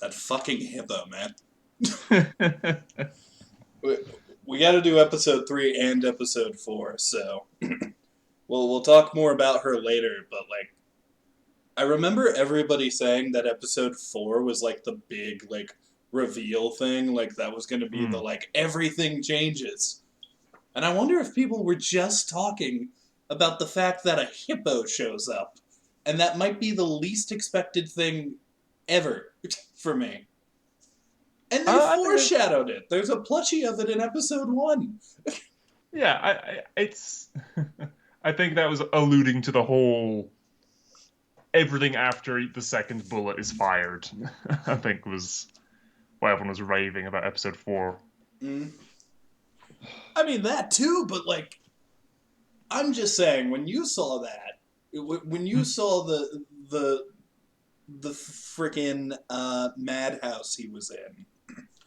That fucking hippo, man. We got to do episode 3 and episode 4, so we'll talk more about her later. But like, I remember everybody saying that episode 4 was like the big like reveal thing, like that was going to be the Mm. like everything changes. And I wonder if people were just talking about the fact that a hippo shows up, and that might be the least expected thing ever for me. And they I think that, foreshadowed it. There's a plushie of it in episode 1. yeah, it's. I think that was alluding to the whole everything after the second bullet is fired. I think was why everyone was raving about episode 4. Mm. I mean that too, but like I'm just saying when you saw that, when you saw the the freaking madhouse he was in,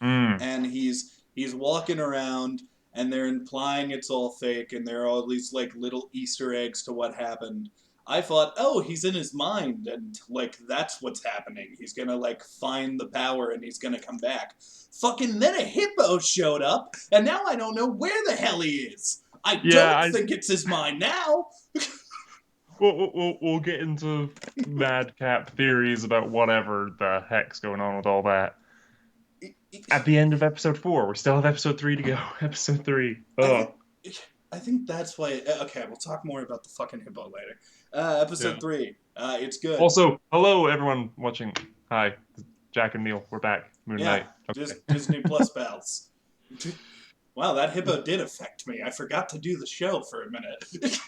Mm. and he's walking around and they're implying it's all fake and there are all these like little Easter eggs to what happened. I thought, oh, he's in his mind and like that's what's happening. He's gonna like find the power and he's gonna come back. Fucking then a hippo showed up and now I don't know where the hell he is. I Yeah, don't think it's his mind now. we'll get into madcap theories about whatever the heck's going on with all that. At the end of episode 4, we still have episode 3 to go. Episode 3. I Oh, think I think that's why. Okay, we'll talk more about the fucking hippo later. yeah. Episode 3. It's good. Also, hello everyone watching. Hi, Jack and Neil. We're back. Moon Yeah, Knight. Okay. Disney Plus pals. Wow, that hippo did affect me. I forgot to do the show for a minute.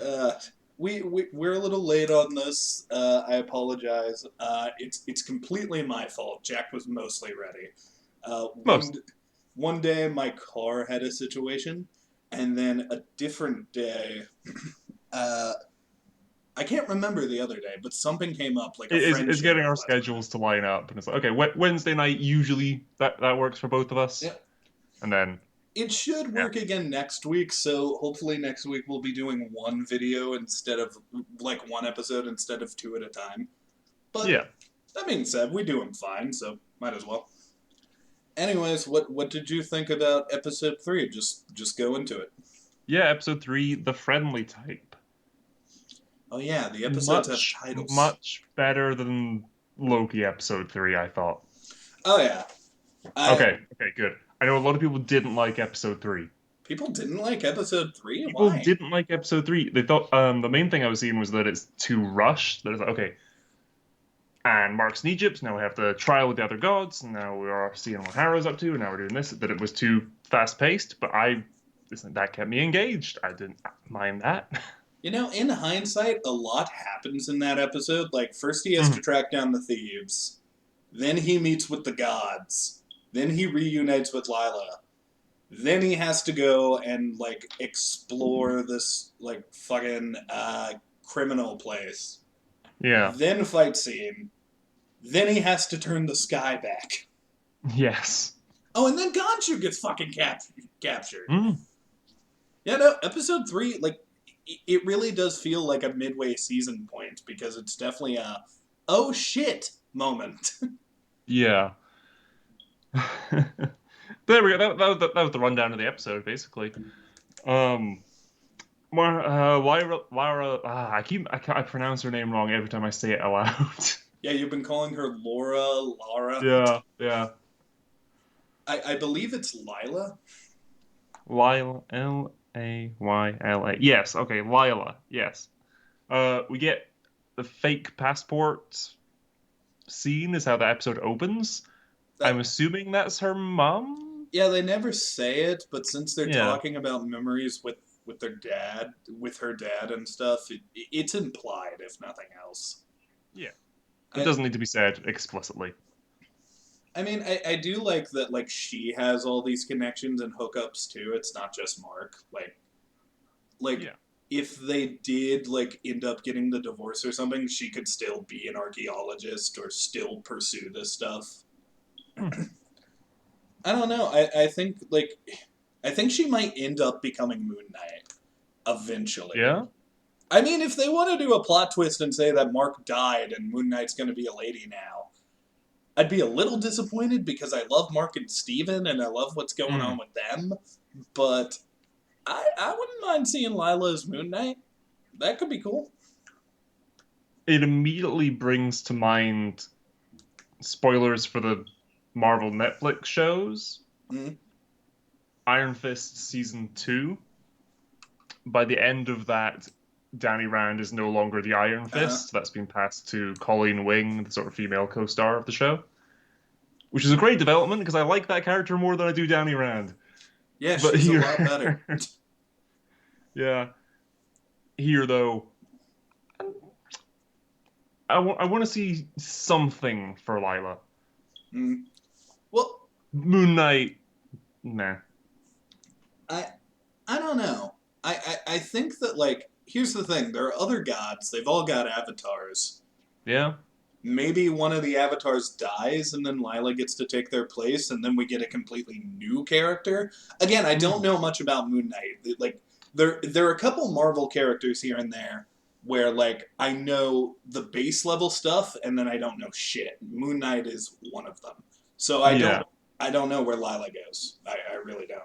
uh, we're a little late on this. I apologize. It's completely my fault. Jack was mostly ready. Uh, one Most. one day my car had a situation, and then a different day, uh, I can't remember the other day, but something came up, like a It's friendship getting at our the last schedules to line up, and it's like, okay, Wednesday night usually that works for both of us, minute. and then It should yeah, work again next week, so hopefully next week we'll be doing one video instead of, like, one episode instead of 2 at a time. But yeah, that being said, we do them fine, so might as well. Anyways, what did you think about episode 3? Just go into it. yeah. Episode 3, the friendly type, Oh yeah, the episodes have much titles. much better than Loki episode 3. I thought. Oh yeah, I Okay, good. I know a lot of people didn't like episode 3. people didn't like episode 3. People Why? didn't like episode 3. They thought the main thing I was seeing was that it's too rushed. That it's like, okay, and Mark's in Egypt. Now we have the trial with the other gods. And now we are seeing what Harrow's up to. And now we're doing this. That it was too fast paced, but that kept me engaged. I didn't mind that. You know, in hindsight, a lot happens in that episode. Like, first he has to Mhm. track down the thieves, then he meets with the gods, then he reunites with Lila, then he has to go and, like, explore this, like, fucking criminal place, Yeah. then fight scene, then he has to turn the sky back. Yes. Oh, and then Gonshu gets fucking captured. Mm. Yeah, no, episode 3, like, it really does feel like a midway season point because it's definitely a oh shit moment. Yeah. There we go. That was the rundown of the episode, basically. Um, Lyra. I pronounce her name wrong every time I say it aloud. Yeah, you've been calling her Lara. Yeah, yeah. I believe it's Lila. Lila, Layla. Yes, okay, Lila. Yes. We get the fake passport scene is how the episode opens. I'm That assuming that's her mom. Yeah, they never say it, but since they're Yeah, talking about memories with their dad, with her dad and stuff, it's implied if nothing else. yeah. It I doesn't need to be said explicitly. I mean, I do like that. Like she has all these connections and hookups too. It's not just Mark. Like Yeah. if they did like end up getting the divorce or something, she could still be an archaeologist or still pursue this stuff. Hmm. I don't know. I think she might end up becoming Moon Knight eventually. Yeah. I mean, if they want to do a plot twist and say that Mark died and Moon Knight's going to be a lady now, I'd be a little disappointed because I love Mark and Steven and I love what's going on Mm. with them. But I wouldn't mind seeing Lila as Moon Knight. That could be cool. It immediately brings to mind spoilers for the Marvel Netflix shows. Mm. Iron Fist season 2. By the end of that, Danny Rand is no longer the Iron Uh-huh. Fist. That's been passed to Colleen Wing, the sort of female co-star of the show, which is a great development because I like that character more than I do Danny Rand. Yeah, But she's a here, lot better. yeah, here though, I want to see something for Lila. Mm. Well, Moon Knight, nah. I I don't know. I think that like here's the thing. There are other gods. They've all got avatars. Yeah. Maybe one of the avatars dies and then Lila gets to take their place and then we get a completely new character. Again, I don't Mm. know much about Moon Knight. Like there are a couple Marvel characters here and there where like I know the base level stuff and then I don't know shit. Moon Knight is one of them. So Yeah. I don't know where Lila goes. I really don't.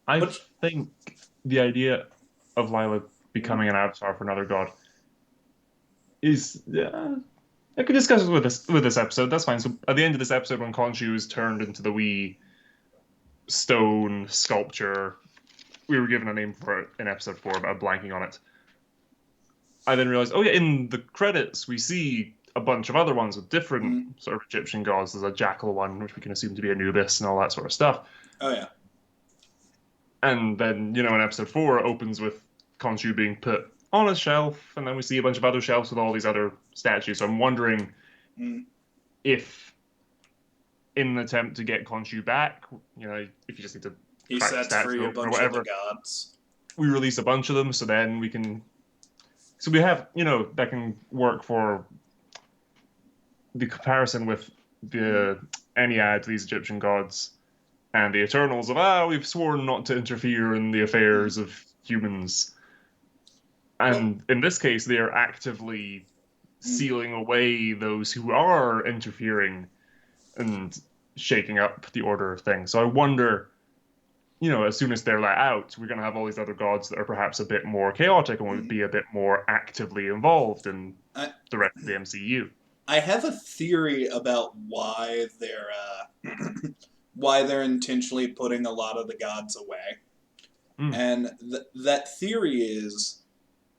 I But think the idea of Lila mm, becoming an avatar for another god is. I could discuss it with this episode. That's fine. So at the end of this episode, when Khonshu is turned into the wee stone sculpture, we were given a name for it in episode 4, but I'm blanking on it. I then realized, oh yeah, in the credits we see a bunch of other ones with different mm, sort of Egyptian gods. There's a jackal one, which we can assume to be Anubis and all that sort of stuff. oh yeah. And then, in episode 4, it opens with Khonshu being put on a shelf, and then we see a bunch of other shelves with all these other statues. So I'm wondering Mm. if, in an attempt to get Khonshu back, if you just need to He crack the sets statue free a open or bunch of the whatever, gods. we release a bunch of them, so then we can. So we have, that can work for the comparison with Mm. the Ennead, these Egyptian gods, and the Eternals of, we've sworn not to interfere in the Mm. affairs of humans. Well, And in this case, they are actively mm. sealing away those who are interfering and shaking up the order of things. So I wonder, as soon as they're let out, we're going to have all these other gods that are perhaps a bit more chaotic and will Mm. be a bit more actively involved in I, the rest of the MCU. I have a theory about why they're intentionally putting a lot of the gods away, Mm, and that theory is,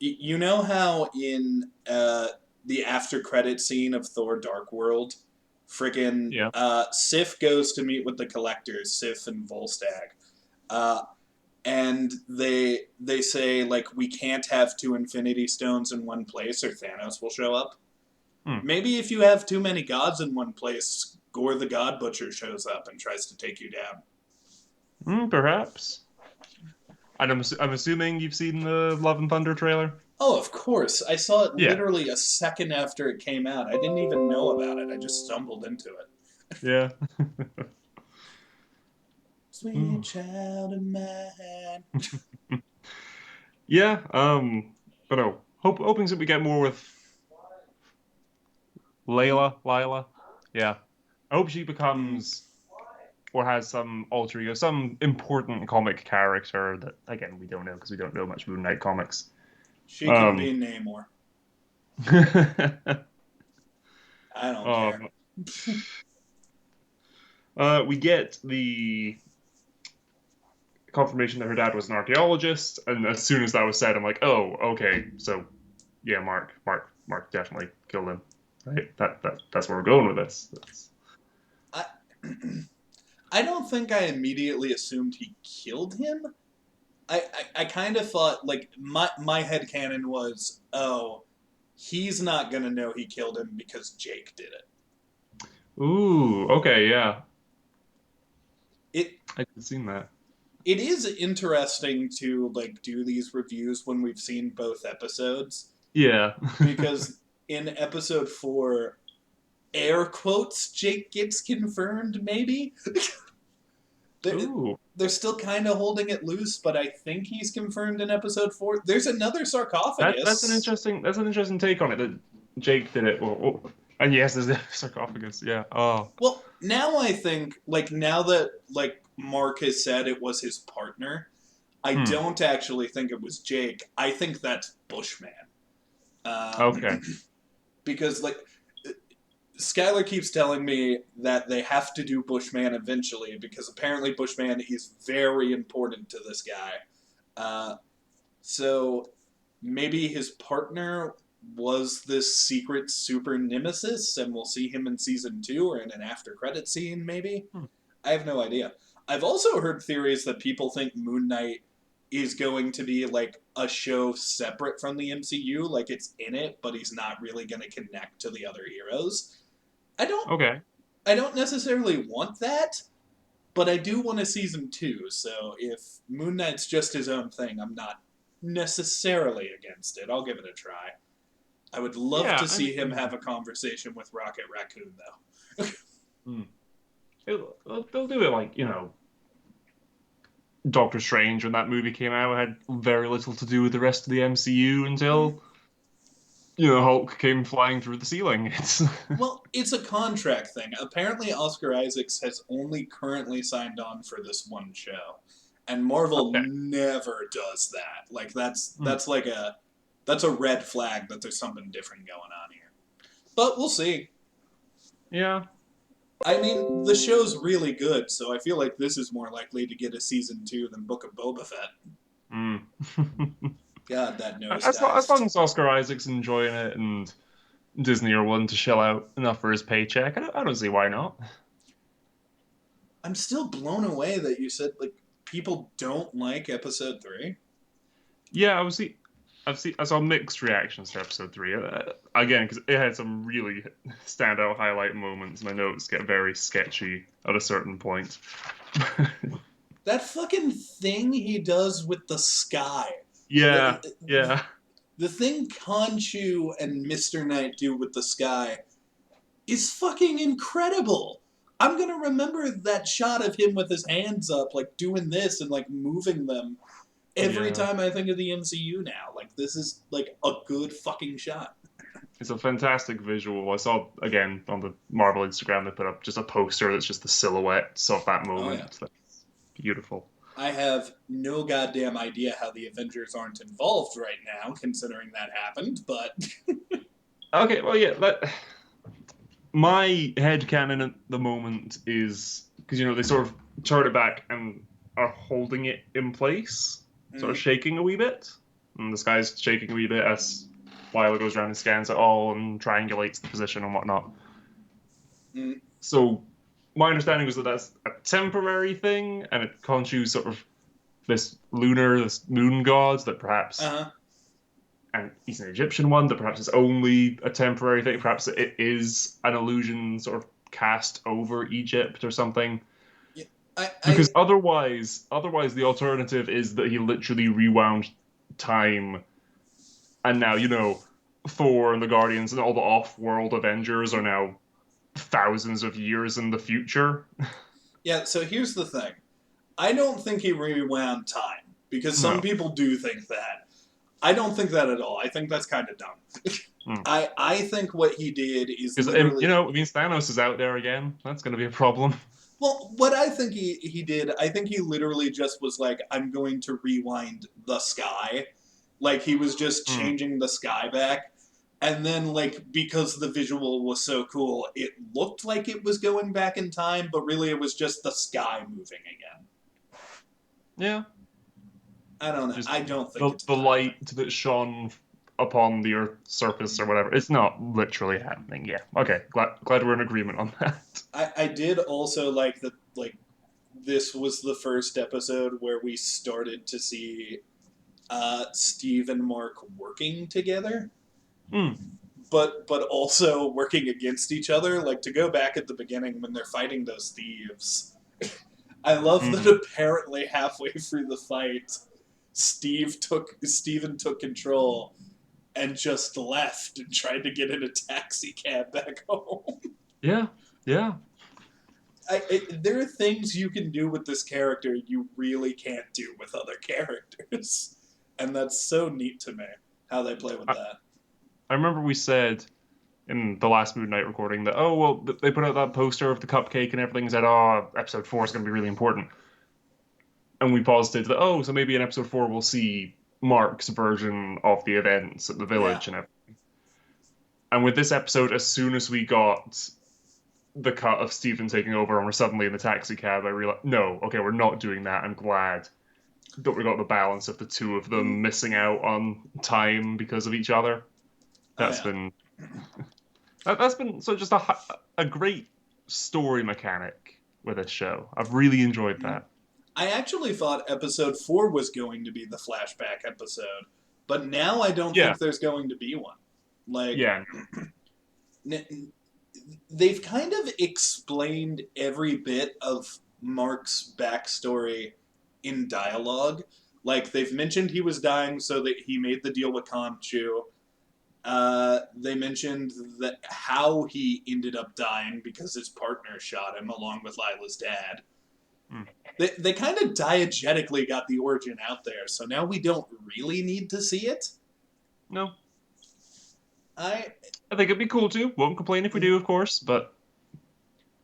you know how in the after credit scene of Thor: Dark World, friggin' yeah. Sif goes to meet with the collectors, Sif and Volstagg, uh, and they say like we can't have two Infinity Stones in one place or Thanos will show up. Mm, Maybe if you have too many gods in one place, Gore the God Butcher shows up and tries to take you down. perhaps. And I'm assuming you've seen the Love and Thunder trailer? Oh, of course. I saw it Yeah. literally a second after it came out. I didn't even know about it. I just stumbled into it. Yeah. Sweet Mm. child of mine. Yeah, but no. Hoping that we get more with Mm, Lila. Yeah. I hope she mm. becomes or has some alter ego, some important comic character that again we don't know because we don't know much Moon Knight comics. She can Um, be Namor. I don't care. um, we get the confirmation that her dad was an archaeologist, and as soon as that was said, I'm like, oh, okay, so yeah, Mark definitely killed him. Right? That's where we're going with this. I, I don't think I immediately assumed he killed him. I kind of thought, like, my headcanon was, oh, he's not going to know he killed him because Jake did it. Ooh, okay, yeah, It I could have seen that. it is interesting to like do these reviews when we've seen both episodes Yeah. because in episode 4 air quotes Jake gets confirmed maybe They're, Ooh, they're still kind of holding it loose, but I think he's confirmed in episode 4. There's another sarcophagus. that's an interesting take on it that Jake did it. And yes, there's the sarcophagus. Yeah. Oh. Well, now I think, like, now that, like, Mark has said it was his partner, I Hmm. don't actually think it was Jake. I think that's Bushman. Okay. Because, like, Skylar keeps telling me that they have to do Bushman eventually because apparently Bushman is very important to this guy. Uh, so maybe his partner was this secret super nemesis, and we'll see him in season 2 or in an after credit scene, maybe? Hmm. I have no idea. I've also heard theories that people think Moon Knight is going to be like a show separate from the MCU, like it's in it, but he's not really going to connect to the other heroes. I don't Okay. I don't necessarily want that, but I do want a season 2. So if Moon Knight's just his own thing, I'm not necessarily against it. I'll give it a try. I would love Yeah. to I see him mean, have a conversation with Rocket Raccoon, though. hmm. They'll do it like Doctor Strange when that movie came out had very little to do with the rest of the MCU Mm. until Hulk came flying through the ceiling. It's Well, it's a contract thing. Apparently, Oscar Isaacs has only currently signed on for this one show, and Marvel okay. never does that. Like Hmm. that's a red flag that there's something different going on here. But we'll see. Yeah. I mean, the show's really good, so I feel like this is more likely to get a season 2 than Book of Boba Fett. Hmm. God, that As long nosedived. as Oscar Isaac's enjoying it and Disney are willing to shell out enough for his paycheck, I don't see why not. I'm still blown away that you said like people don't like episode 3. Yeah, I saw mixed reactions to episode three. Again, because it had some really standout highlight moments. My notes get very sketchy at a certain point. That fucking thing he does with the sky. Yeah, The, yeah, the thing Khonshu and Mr. Knight do with the sky is fucking incredible. I'm gonna remember that shot of him with his hands up, like doing this and like moving them every yeah. time I think of the MCU now. Like, this is like a good fucking shot. It's a fantastic visual. I saw again on the Marvel Instagram they put up just a poster that's just the silhouettes of that Oh, yeah. moment. That's beautiful. I have no goddamn idea how the Avengers aren't involved right now, considering that happened, but Okay, well, yeah. My headcanon at the moment is because they sort of turn it back and are holding it in place, sort of mm, shaking a wee bit, and this guy's shaking a wee bit as Lila goes around and scans it all and triangulates the position and whatnot. mm, So my understanding was that that's a temporary thing, and it conjures sort of this moon god that perhaps, uh-huh. and he's an Egyptian one, that perhaps is only a temporary thing. Perhaps it is an illusion sort of cast over Egypt or something. Yeah, Because otherwise the alternative is that he literally rewound time, and now Thor and the Guardians and all the off-world Avengers are now thousands of years in the future. yeah, so here's the thing. I don't think he rewound time, because some No. people do think that. I don't think that at all. I think that's kind of dumb. I think what he did is Because literally. it means Thanos is out there again. That's going to be a problem. Well, what I think he did, I think he literally just was like, I'm going to rewind the sky. Like, he was just Hmm. changing the sky back. And then, like, because the visual was so cool, it looked like it was going back in time, but really it was just the sky moving again. Yeah. I don't know. Just I don't think the it's a the time thing. light that shone upon the Earth's surface or whatever. It's not literally happening. Yeah. Okay. Glad we're in agreement on that. I did also like that, like, this was the first episode where we started to see Steve and Mark working together, Hmm. but also working against each other. Like, to go back at the beginning when they're fighting those thieves, I love that Hmm. apparently halfway through the fight, Steven took control and just left and tried to get in a taxi cab back home. Yeah. Yeah. there are things you can do with this character you really can't do with other characters, and that's so neat to me how they play with I, that. I remember we said in the last Moon Knight recording that, oh, well, they put out that poster of the cupcake and everything and said, oh, episode 4 is going to be really important. And we posited that, oh, so maybe in episode 4 we'll see Mark's version of the events at the Yeah, village and everything. And with this episode, as soon as we got the cut of Stephen taking over and we're suddenly in the taxi cab, I realized, no, okay, we're not doing that. I'm glad that we got the balance of the two of mm, them missing out on time because of each other. oh That's yeah. been that's been so just a great story mechanic with this show. I've really enjoyed Mm. that. I actually thought episode 4 was going to be the flashback episode, but now I don't Yeah, think there's going to be one. Like, yeah, they've kind of explained every bit of Mark's backstory in dialogue. Like, they've mentioned he was dying so that he made the deal with Conchu. They mentioned that how he ended up dying because his partner shot him along with Lila's dad. mm, They kind of diegetically got the origin out there, so now we don't really need to see it. no, I I think it'd be cool too. Won't complain if we do, of course, but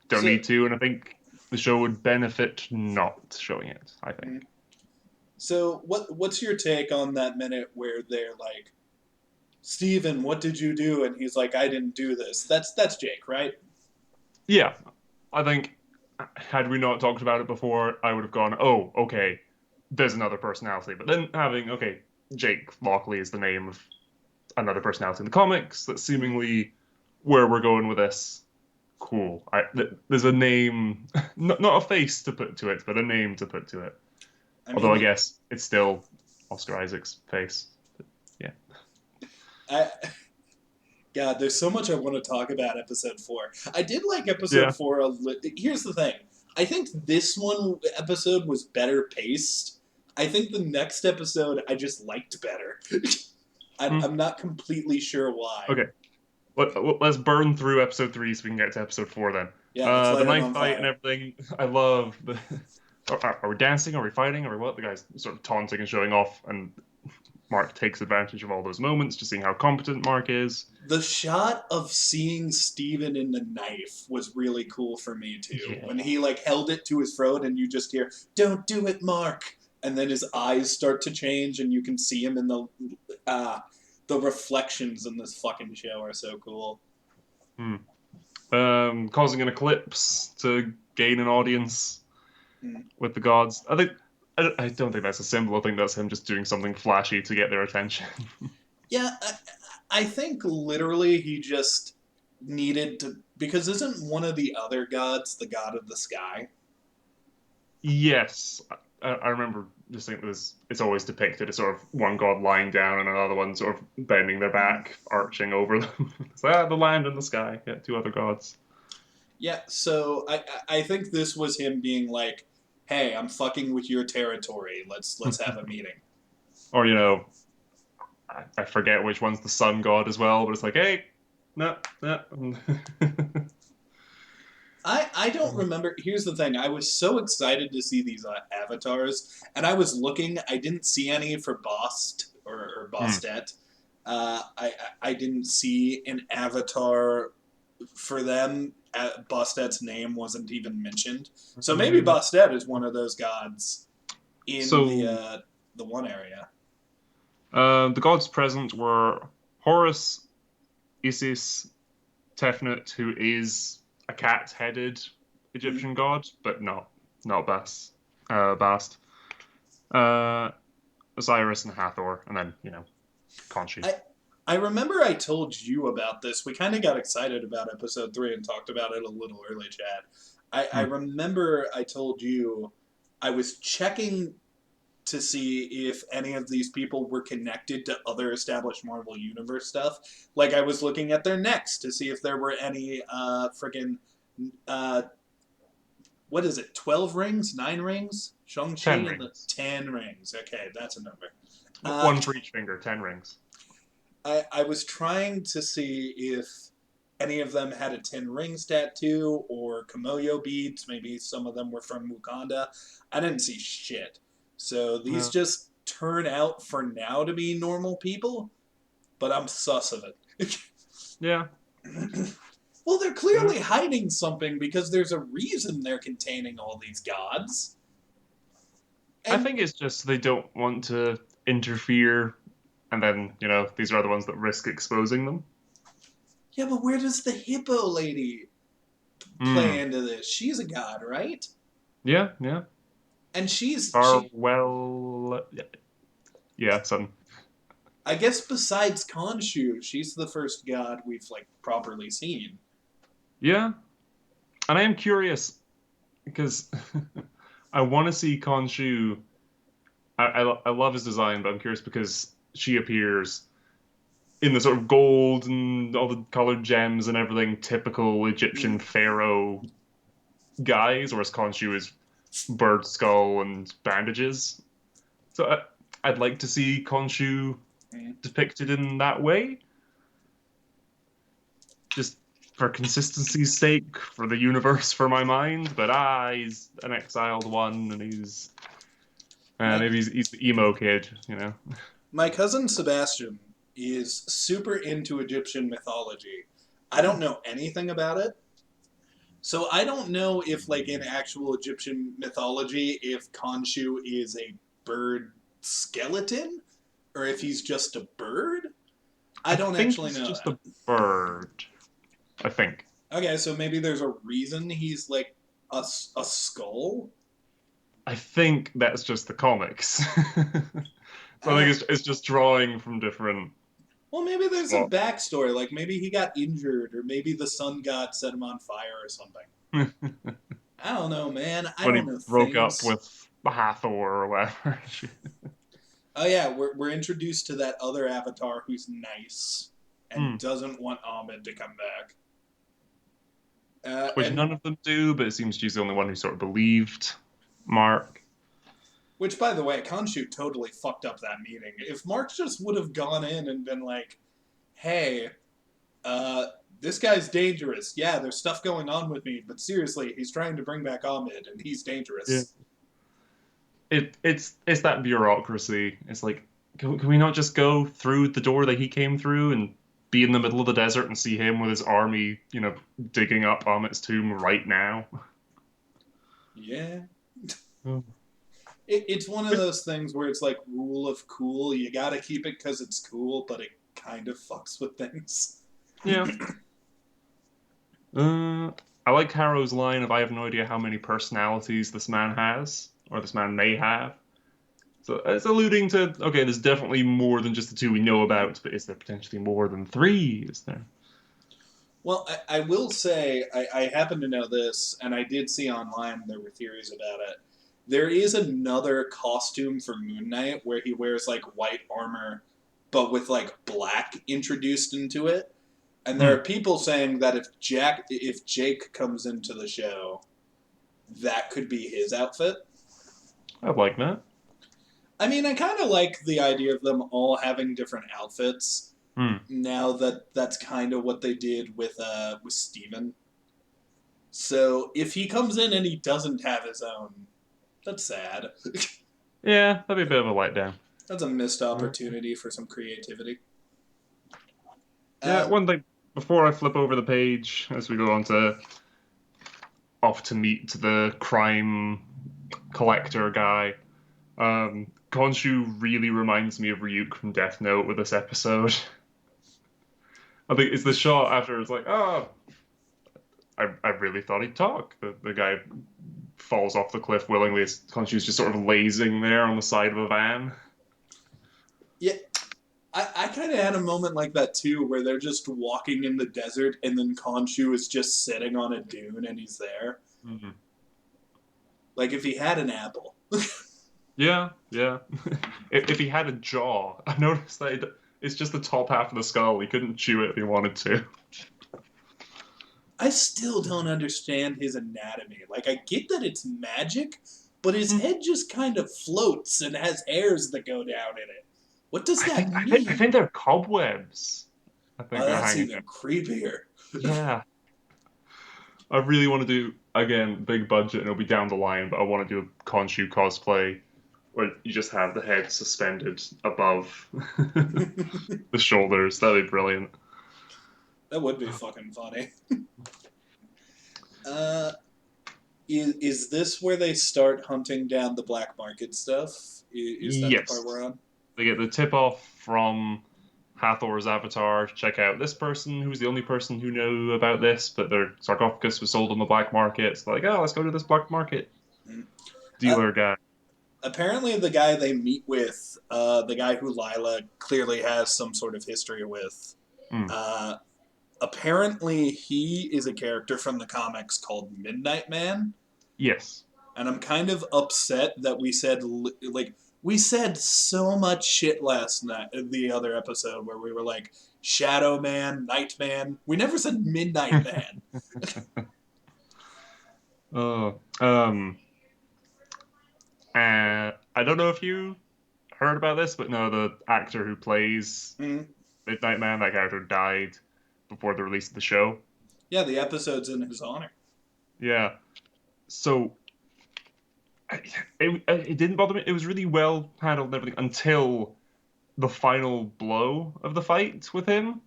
don't so need to. And I think the show would benefit not showing it. I think. so what's your take on that minute where they're like, Steven, what did you do? And he's like, I didn't do this. That's Jake, right? Yeah, I think had we not talked about it before, I would have gone, oh, okay, there's another personality. But then having, okay, Jake Lockley is the name of another personality in the comics. That's Mm. seemingly where we're going with this. Cool. There's a name, not a face to put to it, but a name to put to it. I Although mean, I guess it's still Oscar Isaac's face. But yeah. I God, there's so much I want to talk about episode 4. I did like Yeah. episode 4 a here's the thing. I think this one episode was better paced. I think the next episode I just liked better. Hmm. I'm not completely sure why. Okay. Let's burn through episode 3 so we can get to episode 4 then. Yeah, let's The light it knife on fight and fire. everything. I love the. Are we dancing? Are we fighting? Are we what? The guy's sort of taunting and showing off, and Mark takes advantage of all those moments, just seeing how competent Mark is. The shot of seeing Steven in the knife was really cool for me too. When Yeah. he like held it to his throat and you just hear, "Don't do it, Mark." And then his eyes start to change and you can see him in the reflections in this fucking show are so cool. Hmm. Causing an eclipse to gain an audience Mm. with the gods. I don't think that's a symbol. I think that's him just doing something flashy to get their attention. Yeah, I think literally he just needed to because isn't one of the other gods the god of the sky? Yes, I remember just thinking this. It's always depicted as sort of one god lying down and another one sort of bending their Mm. back, arching over them. It's like, the land and the sky. Yeah, two other gods. Yeah, so I think this was him being like, "Hey, I'm fucking with your territory. Let's have a meeting." Or I forget which one's the sun god as well, but it's like, hey, no, no. I don't remember. Here's the thing: I was so excited to see these avatars, and I was looking. I didn't see any for Bost or Hmm. Bostet. I didn't see an avatar for them. Bostet's name wasn't even mentioned, so maybe Bostet is one of those gods in So the one area. the gods present were Horus, Isis, Tefnut, who is a cat-headed Mm. Egyptian god, but not Bast. Uh, Osiris and Hathor, and then Khonshu. I I remember I told you about this. We kind of got excited about episode 3 and talked about it a little early, Chad. I Hmm. remember I told you I was checking to see if any of these people were connected to other established Marvel Universe stuff. Like I was looking at their necks to see if there were any freaking uh, what is it? 12 rings, 9 rings? Ten Shang-Chi and the rings. 10 rings. Okay, that's a number. Uh, One for each finger. 10 rings. I was trying to see if any of them had a Ten Rings tattoo or Komoyo beads. Maybe some of them were from Wakanda. I didn't see shit. So these Yeah. just turn out for now to be normal people, but I'm sus of it. Yeah. Well, they're Uh, clearly hiding something because there's a reason they're containing all these gods. I And think it's just they don't want to interfere, and then, these are the ones that risk exposing them. yeah, but where does the hippo lady play Hmm. into this? She's a god, right? Yeah, yeah. And she Farewell. Yeah, son. I guess besides Khonshu, she's the first god we've like properly seen. Yeah. And I am curious because I want to see Khonshu. I love his design, but I'm curious because she appears in the sort of gold and all the colored gems and everything, typical Egyptian Mm. pharaoh guys, whereas Khonshu is bird skull and bandages. So I'd like to see Khonshu Mm. depicted in that way, just for consistency's sake, for the universe, for my mind. But he's an exiled one, and My maybe he's the emo kid. my cousin Sebastian is super into Egyptian mythology. I don't know anything about it. So I don't know if like in actual Egyptian mythology if Khonshu is a bird skeleton or if he's just a bird. I I don't think actually he's know just that. a bird. I think. Okay, so maybe there's a reason he's like a skull. I think that's just the comics. So I Uh, think it's just drawing from different well, maybe there's a spots. backstory. Like maybe he got injured, or maybe the sun god set him on fire or something. I don't know, man. I When don't he know broke up things. with Hathor or whatever. Oh yeah, we're introduced to that other avatar who's nice and Hmm. doesn't want Ahmed to come back. Which And none of them do, but it seems she's the only one who sort of believed Mark. which, by the way, Khonshu totally fucked up that meeting. If Mark just would have gone in and been like, "Hey, uh, this guy's dangerous. Yeah, there's stuff going on with me, but seriously, he's trying to bring back Ahmed, and he's Yeah. dangerous." It's that bureaucracy. It's like, can we not just go through the door that he came through and be in the middle of the desert and see him with his army, digging up Amit's tomb right now? Yeah, Oh. it's one of But those things where it's like rule of cool. You gotta keep it because it's cool, but it kind of fucks with things. yeah, uh, I like Harrow's line of "I have no idea how many personalities this man has or this man may have." So it's alluding to, okay, there's definitely more than just the two we know about, but is there potentially more than three? Is there? Well, I will say I happen to know this, and I did see online there were theories about it. There is another costume for Moon Knight where he wears like white armor, but with like black introduced into it. And there are Hmm, people saying that if Jake comes into the show, that could be his outfit. I like that. I mean, I kind of like the idea of them all having different outfits. Hmm. Now that that's kind of what they did with Steven. So if he comes in and he doesn't have his own, that's sad. Yeah, that'd be a bit of a letdown. That's a missed Uh, opportunity for some creativity. yeah, Uh, one thing before I flip over the page, as we go on to off to meet the crime collector guy, Khonshu really reminds me of Ryuk from Death Note with this episode. I think it's the shot after it's like, oh, I really thought he'd talk. The guy falls off the cliff willingly. Khonshu's just sort of lazing there on the side of a van. yeah, I kind of had a moment like that too, where they're just walking in the desert, and then Khonshu is just sitting on a dune, and he's there. Mhm. Like if he had an apple. Yeah, yeah. If he had a jaw, I noticed that it's just the top half of the skull. He couldn't chew it if he wanted to. I still don't understand his anatomy. Like I get that it's magic, but his Hmm. head just kind of floats and has hairs that go down in it. What does I that think I think I mean? think they're cobwebs. I Oh, think they're that's hanging even out. creepier. Yeah. I really want to do, again, big budget, and it'll be down the line, but I want to do a Khonshu cosplay where you just have the head suspended above the shoulders. That'd be brilliant. That would be fucking funny. Uh, is this where they start hunting down the black market stuff? Is that the part we're Yes. on? They get the tip off from Hathor's avatar to check out this person who's the only person who knew about this, but their sarcophagus was sold on the black market. So they're like, oh, let's go to this black market Mm. Uh, dealer guy. Apparently, the guy they meet with, the guy who Lila clearly has some sort of history with, Mm. uh, apparently he is a character from the comics called Midnight Man, Yes. and I'm kind of upset that we said so much shit last night, the other episode where we were like Shadow Man, Night Man. We never said Midnight Man. Oh, I don't know if you heard about this, but no, the actor who plays Mm. Midnight Man, that character died before the release of the show. Yeah, the episode's in his honor. Yeah. So it didn't bother me. It was really well handled and everything until the final blow of the fight with him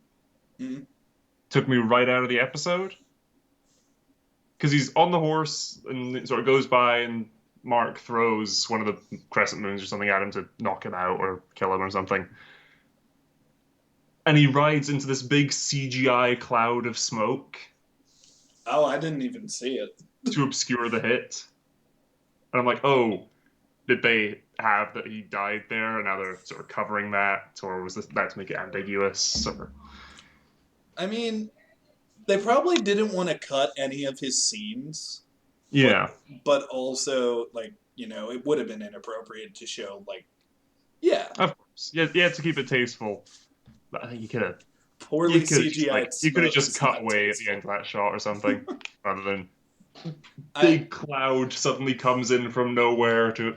Mm. took me right out of the episode because he's on the horse and it sort of goes by and Mark throws one of the crescent moons or something at him to knock him out or kill him or something. And he rides into this big CGI cloud of smoke Oh, I didn't even see it. to obscure the hit. And I'm like, oh, did they have that he died there and now they're sort of covering that? Or was this that to make it ambiguous? Or... I mean, they probably didn't want to cut any of his scenes, but Yeah, also it would have been inappropriate to show yeah, of course. Yeah, you had to keep it tasteful. But I think poorly just CGI'd you could have smoke just is cut not away at the end tasteful. of that shot or something, rather than I, big cloud suddenly comes in from nowhere to.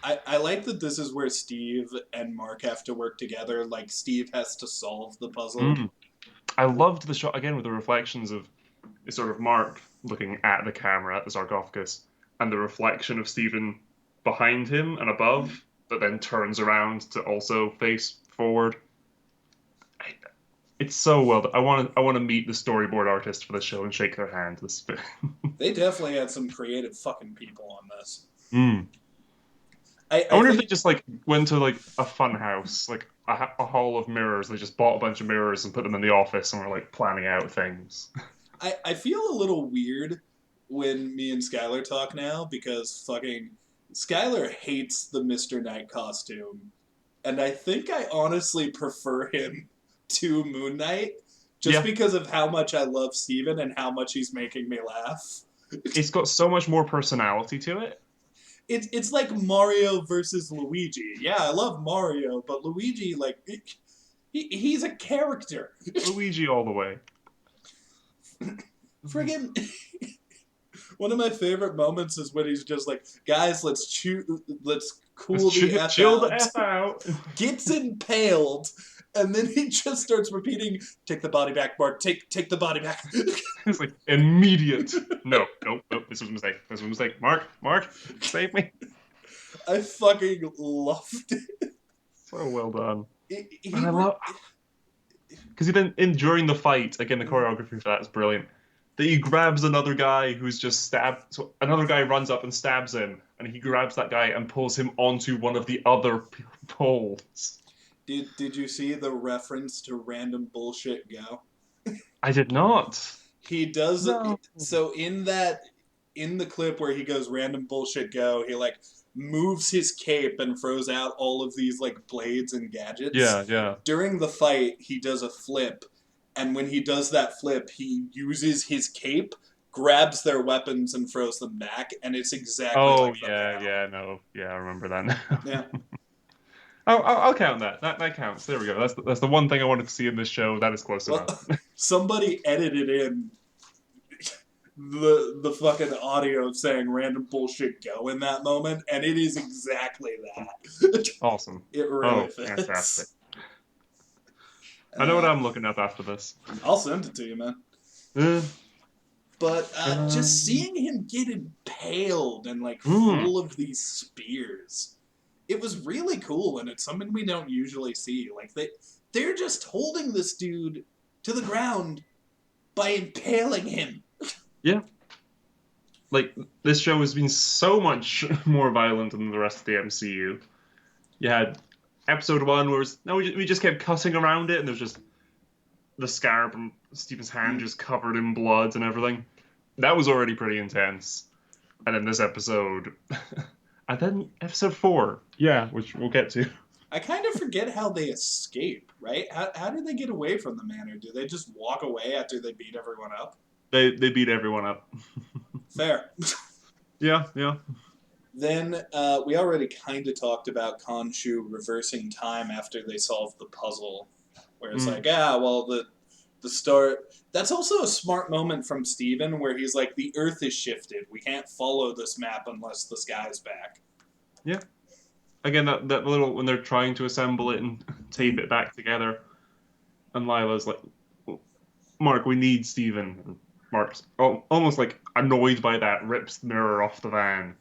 I like that this is where Steve and Mark have to work together. Like Steve has to solve the puzzle. Mm. I loved the shot again with the reflections of it's sort of Mark looking at the camera at the sarcophagus, and the reflection of Stephen behind him and Mm. above, that then turns around to also face forward. It's so well done. I want to meet the storyboard artist for the show and shake their hand. This bit. They definitely had some creative fucking people on this. Mm. I I wonder if they think just like went to like a fun house, like a hall of mirrors. They just bought a bunch of mirrors and put them in the office and were like planning out things. I feel a little weird when me and Skylar talk now because fucking Skylar hates the Mr. Knight costume. And I think I honestly prefer him to Moon Knight just Yeah, because of how much I love Steven and how much he's making me laugh. it's got so much more personality to it. It's like Mario versus Luigi. Yeah, I love Mario, but Luigi, he's a character. Luigi all the way. Friggin' one of my favorite moments is when he's just like, guys, let's Let's cool the F chill the out. f out. Gets impaled, and then he just starts repeating, take the body back, Mark, take the body back. It's like immediate. No, no, no. This was a mistake. This was a mistake. Mark, save me. I fucking loved it. So well done. And He I love because then in during the fight again, the mm, choreography for that is brilliant. That he grabs another guy who's just stabbed. So another guy runs up and stabs him, and he grabs that guy and pulls him onto one of the other poles. did you see the reference to random bullshit go? I did not. He does No. so in the clip where he goes random bullshit go, he moves his cape and throws out all of these blades and Yeah, gadgets. yeah. During the fight, he does a flip, and when he does that flip, he uses his cape, grabs their weapons and throws them back, and it's exactly Oh like the yeah, panel. yeah. No, yeah. I remember that now. Yeah. I'll count that. That counts. There we go. That's the one thing I wanted to see in this show. That is close Well, enough. somebody edited in the fucking audio of saying random bullshit go in that moment, and it is exactly that. Awesome. It really Oh, fantastic. fits. I know what Uh, I'm looking up after this. I'll send it to you, man. Uh, But just um, seeing him get impaled and like mm, full of these spears, it was really cool, and it's something we don't usually see. Like they're just holding this dude to the ground by impaling him. yeah, like this show has been so much more violent than the rest of the MCU. You had episode one where we just kept cutting around it, and there's just the scar from Stephen's hand just covered in blood and everything. That was already pretty intense. And then this episode, and then episode four, yeah, which we'll get to. I kind of forget how they escape, right? How do they get away from the manor? Do they just walk away after they beat everyone up? They beat everyone up. Fair. Yeah, yeah. Then we already kind of talked about Khonshu reversing time after they solved the puzzle, where it's Mm, like, well, the start. That's also a smart moment from Steven where he's like, the Earth is shifted. We can't follow this map unless the sky's back. yeah. Again, that little when they're trying to assemble it and tape it back together, and Lila's like, "Mark, we need Stephen." And Mark's almost like annoyed by that, rips the mirror off the van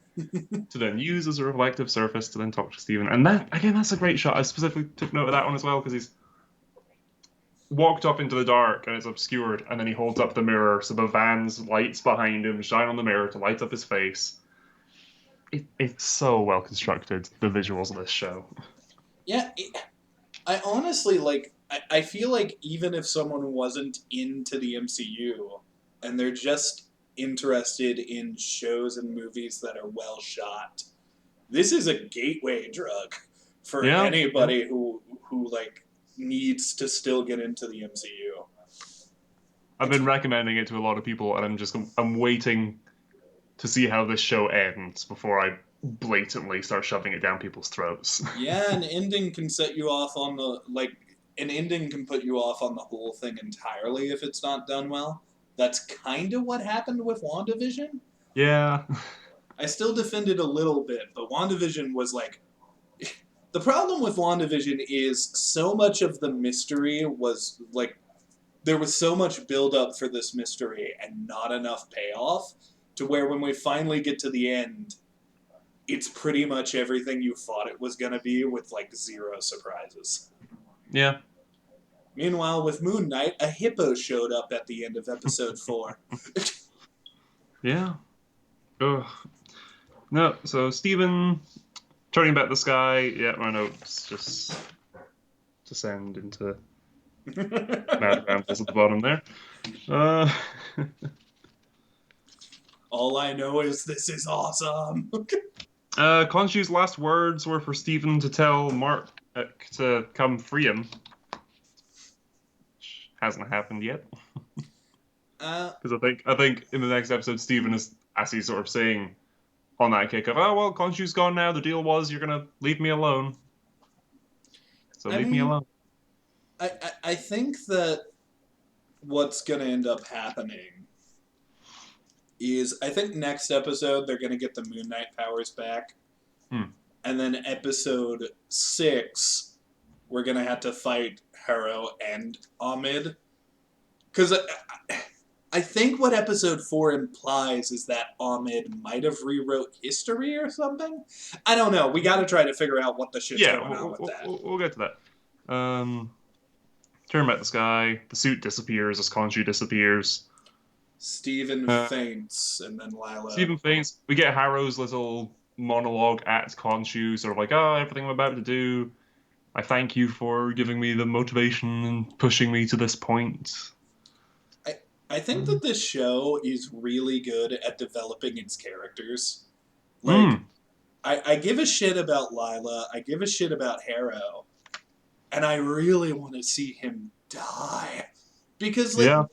to then use as a reflective surface to then talk to Stephen. And that again, that's a great shot. I specifically took note of that one as well because he's walked off into the dark and it's obscured, and then he holds up the mirror so the van's lights behind him shine on the mirror to light up his face. It's so well constructed, the visuals of this show. Yeah, I honestly like. I feel like even if someone wasn't into the MCU and they're just interested in shows and movies that are well shot, this is a gateway drug for Yeah, yeah. anybody who like needs to still get into the MCU. I've It's been recommending it to a lot of people, and I'm waiting to see how this show ends before I blatantly start shoving it down people's throats. Yeah, an ending can set you off on the like an ending can put you off on the whole thing entirely if it's not done well. That's kind of what happened with WandaVision. Yeah, I still defend it a little bit, but WandaVision was like the problem with WandaVision is so much of the mystery was like there was so much build up for this mystery and not enough payoff to where when we finally get to the end, it's pretty much everything you thought it was going to be with like zero surprises. yeah, Meanwhile, with Moon Knight, a hippo showed up at the end of episode 4. yeah. Ugh. No, so Stephen turning back the sky. Yeah, my notes just descend into mad rambles at the bottom there. Uh, All I know is this is awesome. Khonshu's last words were for Stephen to tell Mark to come free him, which hasn't happened yet. uh, Because I think in the next episode, Stephen is as he's sort of saying on that kick of, oh well, Khonshu's gone now. The deal was you're gonna leave me alone, so I leave me mean, alone. I think that what's going to end up happening is I think next episode they're going to get the Moon Knight powers back. Hmm. And then episode 6, we're going to have to fight Harrow and Ahmed. Because I think what episode 4 implies is that Ahmed might have rewrote history or something. I don't know. We got to try to figure out what the shit's Yeah, going on with that. we'll get to that. Turn back the sky. The suit disappears as Khonshu disappears. Steven Uh, faints, and then Lila. Stephen faints. We get Harrow's little monologue at Khonshu, sort of like, oh, everything I'm about to do, I thank you for giving me the motivation and pushing me to this point. I think that this show is really good at developing its characters. Like, Mm, I give a shit about Lila, I give a shit about Harrow, and I really want to see him die. Because, like, yeah,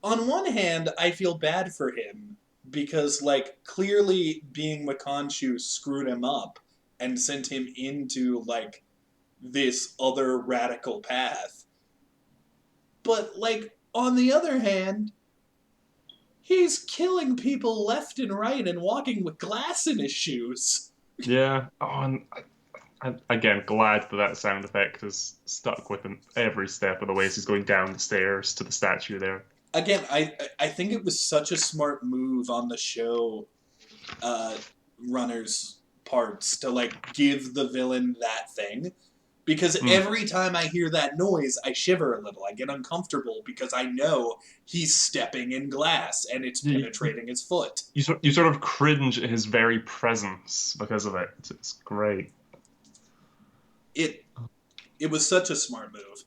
on one hand, I feel bad for him because, like, clearly being Makonshu screwed him up and sent him into, like, this other radical path. But, like, on the other hand, he's killing people left and right and walking with glass in his shoes. yeah. Oh, and Again, glad that sound effect is stuck with him every step of the way as he's going down the stairs to the statue there. Again, I think it was such a smart move on the show uh, runners' parts to like give the villain that thing. Because Mm. every time I hear that noise, I shiver a little. I get uncomfortable because I know he's stepping in glass and it's You, penetrating his foot. you sort of cringe at his very presence because of it. It's great. It it was such a smart move.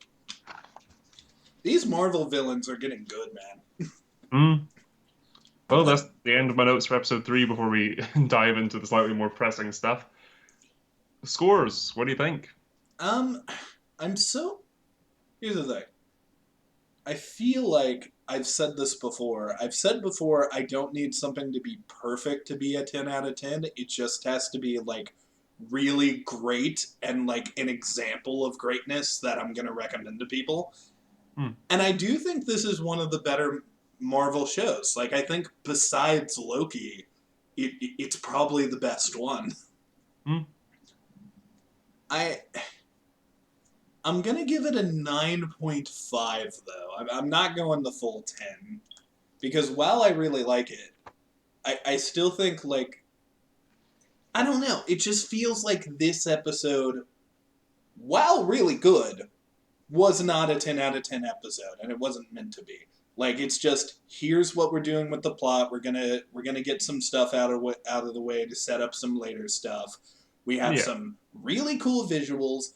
These Marvel villains are getting good, man. Mm. Well, Like, that's the end of my notes for episode 3 before we dive into the slightly more pressing stuff. Scores, what do you think? um, I'm so. Here's the thing. I feel like I've said this before. I've said before I don't need something to be perfect to be a 10 out of 10. It just has to be like really great and like an example of greatness that I'm going to recommend to people. Mm. And I do think this is one of the better Marvel shows. Like I think besides Loki, it's probably the best one. Mm. I I'm gonna give it a 9.5 though. I'm not going the full 10 because while I really like it, I still think like I don't know. It just feels like this episode, while really good, was not a 10 out of 10 episode, and it wasn't meant to be. Like it's just here's what we're doing with the plot. We're gonna get some stuff out of the way to set up some later stuff. We have Yeah, some really cool visuals.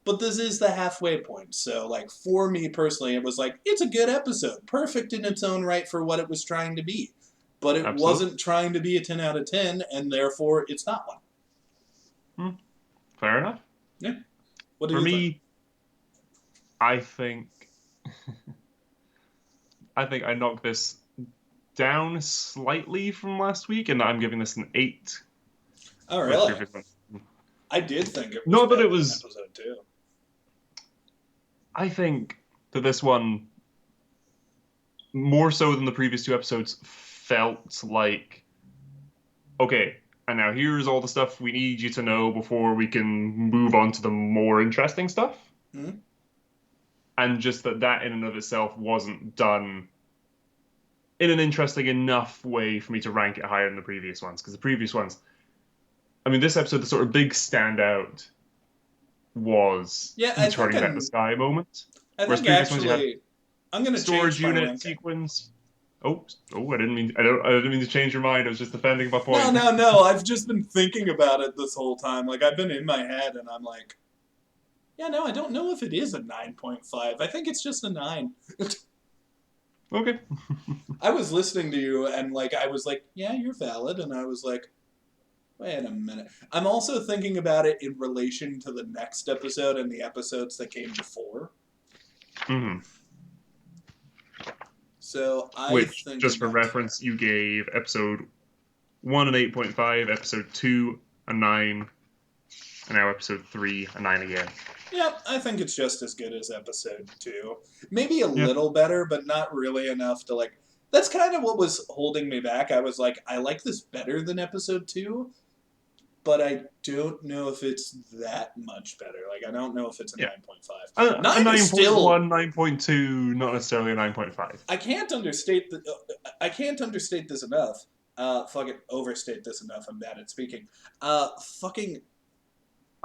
But this is the halfway point. So, like, for me personally, it was like, it's a good episode. Perfect in its own right for what it was trying to be. But it absolutely. wasn't trying to be a 10 out of 10, and therefore it's not one. Mm. Fair enough. Yeah. What do For you think? me, I think I knocked this down slightly from last week, and I'm giving this an 8 Oh, for the really? previous one. I did think it was Not that it better than was. episode 2. I think that this one, more so than the previous 2 episodes, felt like, okay, and now here's all the stuff we need you to know before we can move on to the more interesting stuff. Hmm? And just that in and of itself wasn't done in an interesting enough way for me to rank it higher than the previous ones. Because the previous ones, I mean, this episode, the sort of big standout was Yeah, the turning back the sky moment. I Whereas think previous ones, you had actually, I'm going to storage change my unit ranking. sequence. I didn't mean, I didn't mean to change your mind. I was just defending my No, point. no, no. I've just been thinking about it this whole time. Like, I've been in my head, and I'm like, yeah, no, I don't know if it is a 9.5. I think it's just a 9. Okay. I was listening to you and like I was like, yeah, you're valid, and I was like, wait a minute. I'm also thinking about it in relation to the next episode and the episodes that came before. Hmm. So I Which, think just it for might be reference, you gave episode 1 an 8.5, episode 2 a 9, and now episode 3 a 9 again. Yep, I think it's just as good as episode 2. Maybe a Yeah. little better, but not really enough to like. That's kind of what was holding me back. I was like, I like this better than episode 2, but I don't know if it's that much better. Like, I don't know if it's a Yeah. 9.5. A 9 is still. 9.1, 9.2, not necessarily a 9.5. I can't understate this enough. Fuck it, overstate this enough. I'm bad at speaking. Fucking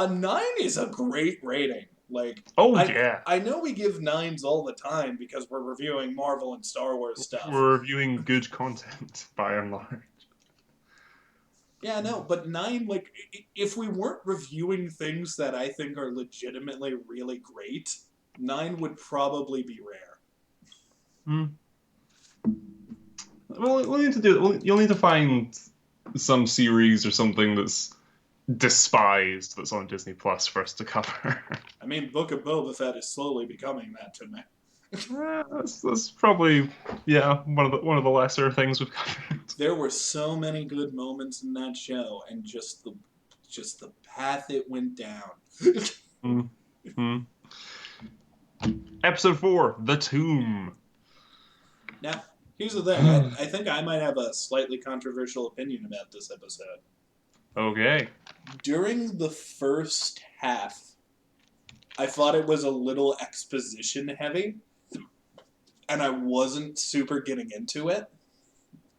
a 9 is a great rating. Like, Oh, I yeah. I know we give 9s all the time because we're reviewing Marvel and Star Wars stuff. We're reviewing good content, by and large. Yeah, no, but 9, like, if we weren't reviewing things that I think are legitimately really great, 9 would probably be rare. Hmm. Well, we'll need to do. You'll need to find some series or something that's despised that's on Disney Plus for us to cover. I mean, Book of Boba Fett is slowly becoming that to me. That's probably one of the lesser things we've covered. There were so many good moments in that show, and just the path it went down. Mm-hmm. Episode 4, The Tomb. Now, here's the thing. I think I might have a slightly controversial opinion about this episode. Okay. During the first half, I thought it was a little exposition heavy, and I wasn't super getting into it.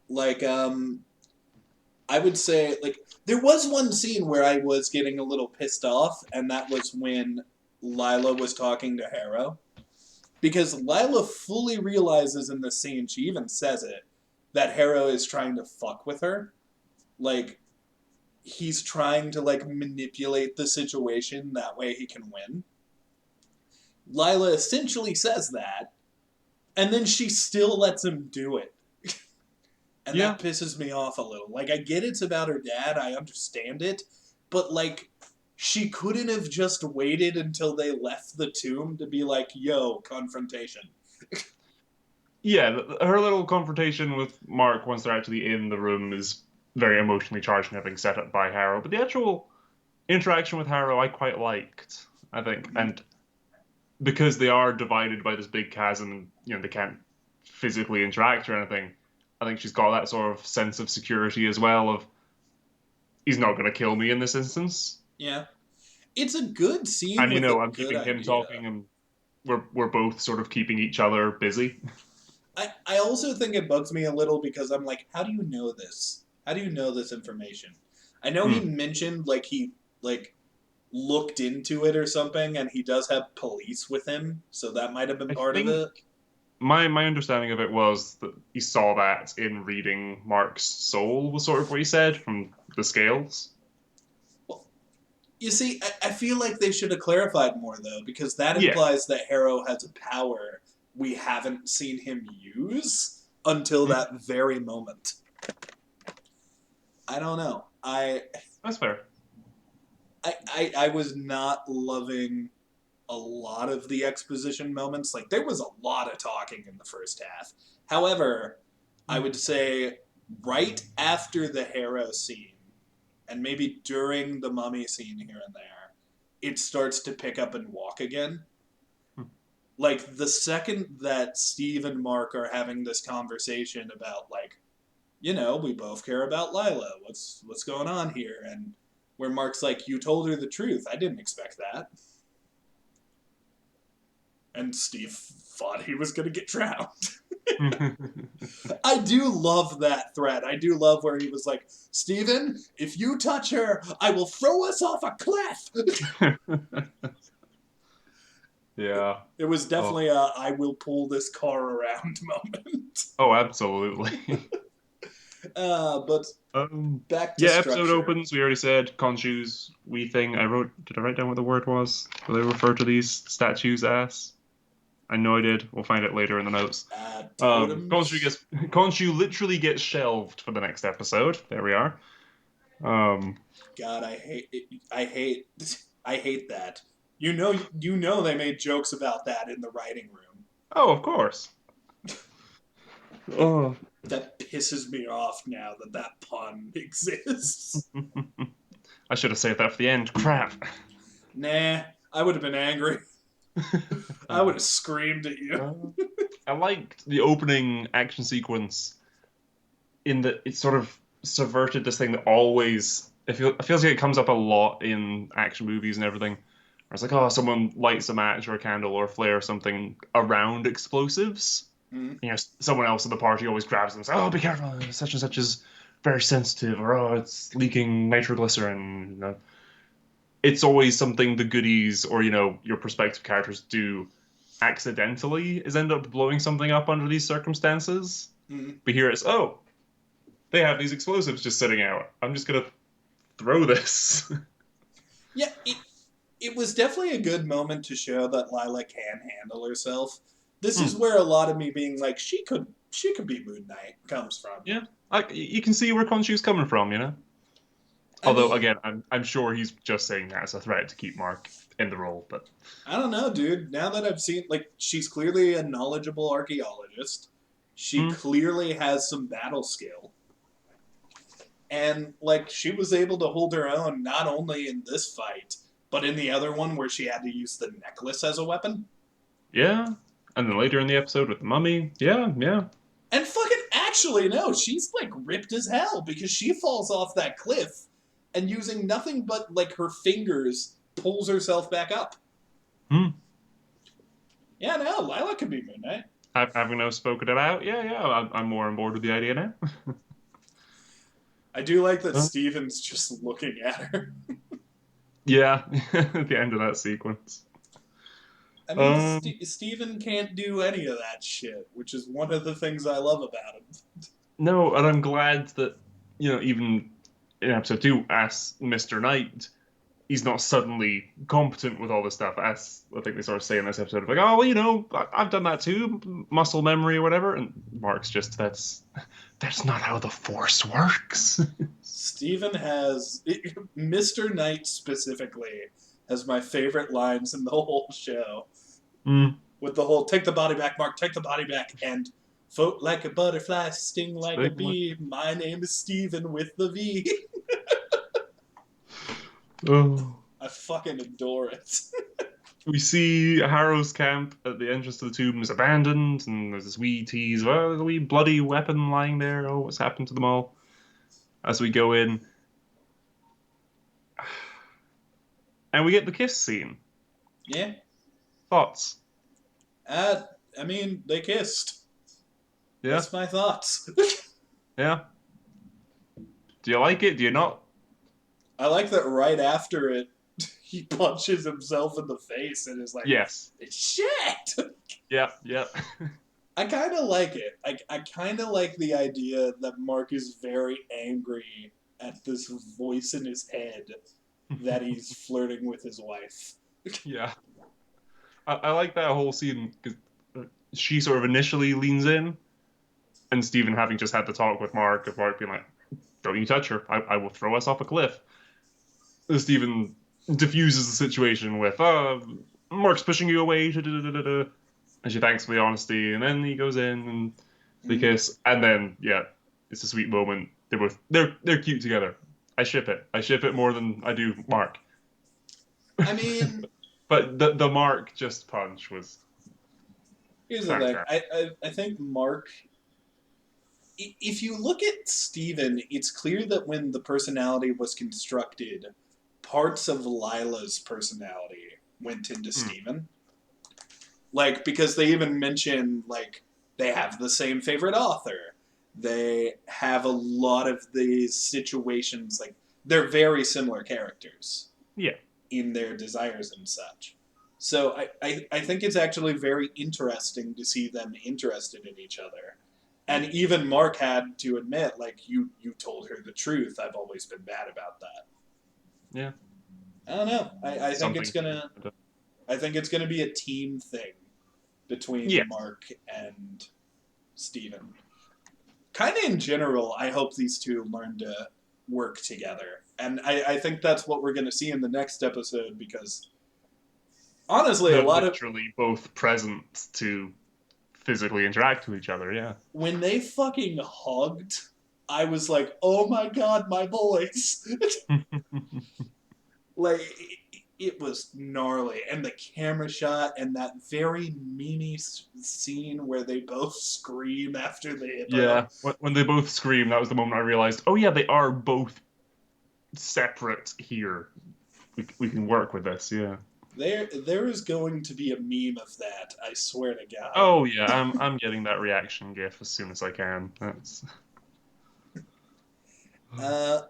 Like, I would say, like, there was one scene where I was getting a little pissed off, and that was when Lila was talking to Harrow. Because Lila fully realizes in the scene, she even says it, that Harrow is trying to fuck with her. Like, he's trying to, like, manipulate the situation, that way he can win. Lila essentially says that, and then she still lets him do it. And Yeah, that pisses me off a little. Like, I get it's about her dad, I understand it, but, like, she couldn't have just waited until they left the tomb to be like, yo, confrontation. yeah. Her little confrontation with Mark once they're actually in the room is very emotionally charged and everything set up by Harrow. But the actual interaction with Harrow, I quite liked. I think, Mm-hmm. and because they are divided by this big chasm, they can't physically interact or anything. I think she's got that sort of sense of security as well. Of he's not going to kill me in this instance, Yeah. It's a good scene and with a I'm good keeping him idea. talking, and we're both sort of keeping each other busy. I also think it bugs me a little because I'm like, how do you know this? How do you know this information? I know he Hmm. mentioned like he like looked into it or something, and he does have police with him, so that might have been I part of think it. my understanding of it was that he saw that in reading Mark's soul was sort of what he said from the scales. Well, you see, I feel like they should have clarified more though, because that Yeah. implies that Harrow has a power we haven't seen him use until Hmm. that very moment. I don't know. That's fair. I was not loving a lot of the exposition moments. Like there was a lot of talking in the first half. However, I Hmm. would say right after the Harrow scene, and maybe during the mummy scene here and there, it starts to pick up and walk again. Like the second that Steve and Mark are having this conversation about like, we both care about Lila. What's going on here? And where Mark's like, you told her the truth. I didn't expect that. And Steve thought he was gonna get drowned. I do love that thread. I do love where he was like, Steven, if you touch her, I will throw us off a cliff. Yeah. It was Oh. definitely a I will pull this car around moment. Oh, absolutely. But Um, back to yeah, episode structure. opens. We already said Khonshu's wee thing. Did I write down what the word was? Do they refer to these statues as? I know I did. We'll find it later in the notes. Totems. Khonshu literally gets shelved for the next episode. There we are. Um, God, I hate it. I hate that. You know they made jokes about that in the writing room. oh, of course. Oh. That pisses me off now that that pun exists. I should have saved that for the end. Crap. Nah, I would have been angry. I would Uh, have screamed at you. uh, I liked the opening action sequence in that it sort of subverted this thing that always it feels like it comes up a lot in action movies and everything. Where it's like, oh, someone lights a match or a candle or a flare or something around explosives. Mm, Someone else in the party always grabs them and says, "Oh, be careful! Such and such is very sensitive," or "Oh, it's leaking nitroglycerin." It's always something the goodies or your prospective characters do accidentally is end up blowing something up under these circumstances. mm. But here it's, oh, they have these explosives just sitting out. I'm just gonna throw this. Yeah, it was definitely a good moment to show that Lila can handle herself. This is Hmm. where a lot of me being like she could be Moon Knight comes from. Yeah, you can see where Khonshu's coming from, I Although mean, again, I'm sure he's just saying that as a threat to keep Mark in the role. But I don't know, dude. Now that I've seen, like, she's clearly a knowledgeable archaeologist. She hmm, clearly has some battle skill. And, like, she was able to hold her own not only in this fight, but in the other one where she had to use the necklace as a weapon. yeah, and then later in the episode with the mummy, yeah, yeah, And fucking actually, no, she's, like, ripped as hell because she falls off that cliff. and using nothing but like her fingers pulls herself back up. Hmm. Yeah, no, Lila could be Moon Knight. Having now spoken it out, yeah, I'm more on board with the idea now. I do like that Uh, Steven's just looking at her. yeah, at the end of that sequence. I mean, Um, Steven can't do any of that shit, which is one of the things I love about him. no, and I'm glad that, even in episode 2, as Mr. Knight, he's not suddenly competent with all this stuff. As I think they sort of say in this episode, of like, oh, well, I've done that too, muscle memory or whatever. And Mark's just, that's not how the Force works. Steven has Mr. Knight specifically has my favorite lines in the whole show. Mm, With the whole "take the body back, Mark, take the body back," and "float like a butterfly, sting like a bee. My name is Steven with the V." Oh. I fucking adore it. We see Harrow's camp at the entrance to the tomb is abandoned, and there's this wee tease. Well, there's a wee bloody weapon lying there. Oh, what's happened to them all? As we go in, and we get the kiss scene. Yeah. Thoughts? I mean, they kissed. Yeah, That's my thoughts. yeah. Do you like it? Do you not? I like that right after it, he punches himself in the face and is like, Yes. shit! Yeah, yeah. I kind of like it. I kind of like the idea that Mark is very angry at this voice in his head that he's flirting with his wife. Yeah. I like that whole scene because she sort of initially leans in, and Stephen having just had the talk with Mark, of Mark being like, "Don't you touch her? I will throw us off a cliff." Stephen diffuses the situation with, Mark's pushing you away, da-da-da-da-da," and she thanks for the honesty, and then he goes in and they kiss, and then yeah, it's a sweet moment. They're cute together. I ship it. I ship it more than I do Mark. I mean, But the Mark just punch was here's the thing. fantastic. I think Mark. If you look at Steven, it's clear that when the personality was constructed, parts of Lila's personality went into Hmm. Steven. Like, because they even mention, like, they have the same favorite author. They have a lot of these situations, like, they're very similar characters Yeah. in their desires and such. So I think it's actually very interesting to see them interested in each other. And even Mark had to admit, like, you told her the truth. I've always been bad about that. Yeah. I don't know. Something. I think it's gonna be a team thing between Yes. Mark and Steven. Kind of in general, I hope these two learn to work together. And I think that's what we're gonna see in the next episode because honestly, a They're lot of literally both present to physically interact with each other. Yeah. when they fucking hugged, I was like, oh my god, my boys. Like, it was gnarly. And the camera shot and that very meme scene where they both scream after the hippo. Yeah. When they both scream, that was the moment I realized, oh yeah, they are both separate here. We can work with this. Yeah. There is going to be a meme of that, I swear to God. Oh yeah, I'm getting that reaction gif as soon as I can. That's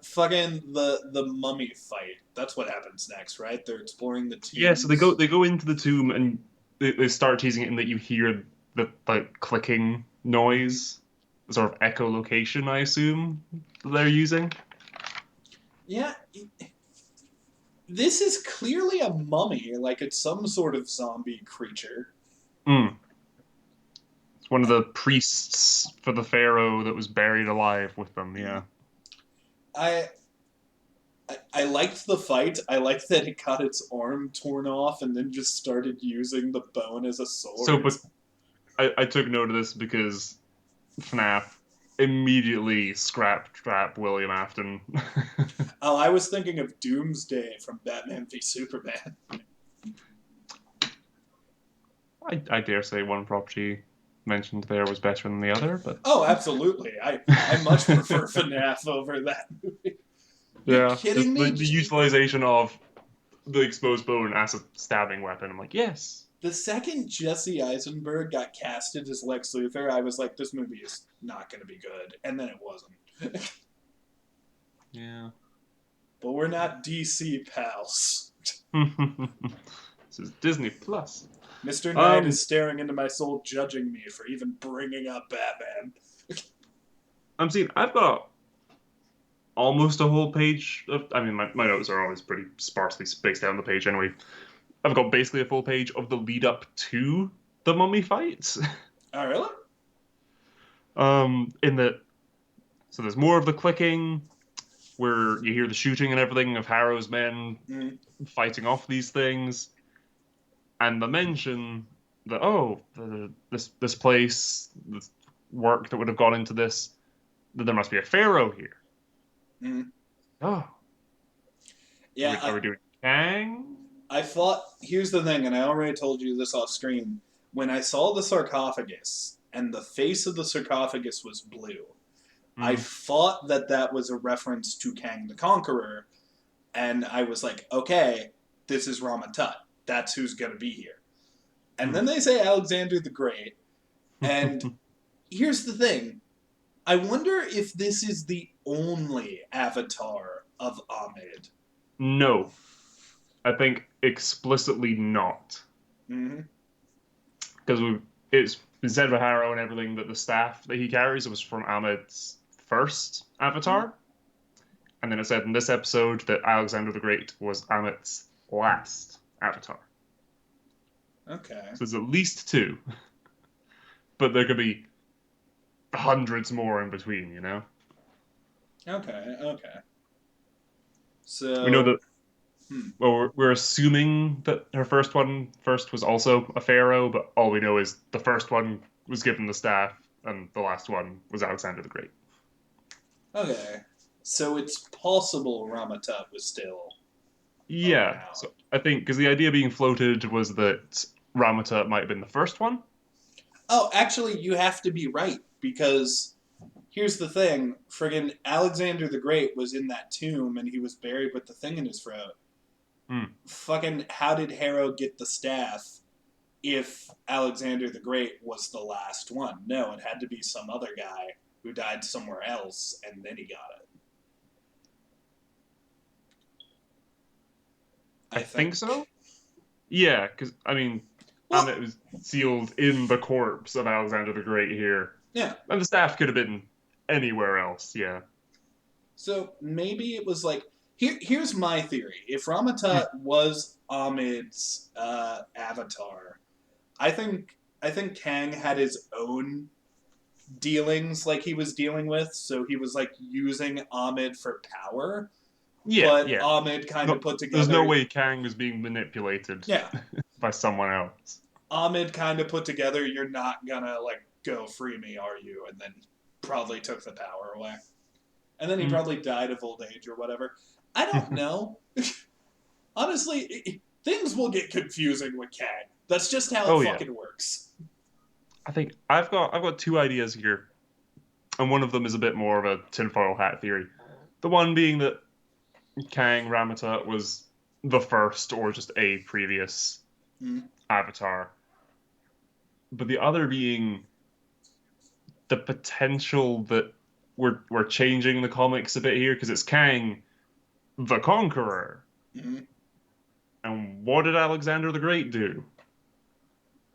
Fucking the mummy fight. That's what happens next, right? They're exploring the yeah. So they tombs. go into the tomb and they start teasing it in that you hear the clicking noise, the sort of echolocation, I assume they're using. Yeah, this is clearly a mummy, like it's some sort of zombie creature. Mm. It's one of the priests for the pharaoh that was buried alive with them. Yeah. I I liked the fight. I liked that it got its arm torn off and then just started using the bone as a So, sword. but I took note of this because FNAF immediately scrapped Trap William Afton. Oh, I was thinking of Doomsday from Batman v Superman. I dare say one property mentioned there was better than the other, but Oh, absolutely. I much prefer FNAF over that movie. You're Yeah, kidding just me? the utilization of the exposed bone as a stabbing weapon. I'm like, yes. The second Jesse Eisenberg got casted as Lex Luthor, I was like, this movie is not going to be good. And then it wasn't. Yeah. But we're not DC pals. This is Disney Plus. Mr. Knight Um, is staring into my soul, judging me for even bringing up Batman. I'm seeing. I've got almost a whole page of. I mean, my notes are always pretty sparsely spaced out on the page anyway. I've got basically a full page of the lead up to the mummy fights. Oh, really? In the so there's more of the clicking where you hear the shooting and everything of Harrow's men Mm. fighting off these things, and the mention that this place, this work that would have gone into this, that there must be a pharaoh here. Mm. Oh, Yeah, are we doing Kang? I thought. Here's the thing, and I already told you this off screen. When I saw the sarcophagus and the face of the sarcophagus was blue, I Mm. thought that that was a reference to Kang the Conqueror, and I was like, okay, this is Rama Tut. That's who's going to be here. And then they say Alexander the Great, and Mm. here's the thing. I wonder if this is the only avatar of Ahmed. No, I think explicitly not, Mm-hmm. because it's been said by Harrow and everything that the staff that he carries was from Ahmed's first Mm-hmm. avatar. And then it said in this episode that Alexander the Great was Amit's last avatar. Okay. So there's at least two, but there could be hundreds more in between, you know? Okay. Okay. We know So, that, hmm. well, we're assuming that her first was also a pharaoh, but all we know is the first one was given the staff, and the last one was Alexander the Great. Okay. So it's possible Ramatut was still Yeah, around. so I think because the idea being floated was that Ramata might have been the first one. Oh, actually, you have to be right because here's the thing: friggin' Alexander the Great was in that tomb and he was buried with the thing in his throat. Hmm. Fucking, how did Harrow get the staff if Alexander the Great was the last one? No, it had to be some other guy who died somewhere else and then he got it. I I think think. so. Yeah, because I mean, Well, Amit was sealed in the corpse of Alexander the Great here, yeah. and the staff could have been anywhere else. Yeah. So maybe it was like here's my theory. If Ramatut Hmm. was Ahmed's avatar, I think Kang had his own dealings like he was dealing with, so he was like using Ahmed for power, Yeah, but yeah. Ahmed kind of No, put there's no together way Kang was being manipulated yeah, by someone else. Ahmed kind of put together you're not gonna like go free me, are you? And then probably took the power away. And then he Hmm. probably died of old age or whatever. I don't know. Honestly, things will get confusing with Kang. That's just how it Oh yeah. fucking works. I think I've got two ideas here, and one of them is a bit more of a tinfoil hat theory. The one being that Kang Ramata was the first or just a previous Mm. avatar, but the other being the potential that we're changing the comics a bit here because it's Kang the Conqueror, Mm. and what did Alexander the Great do?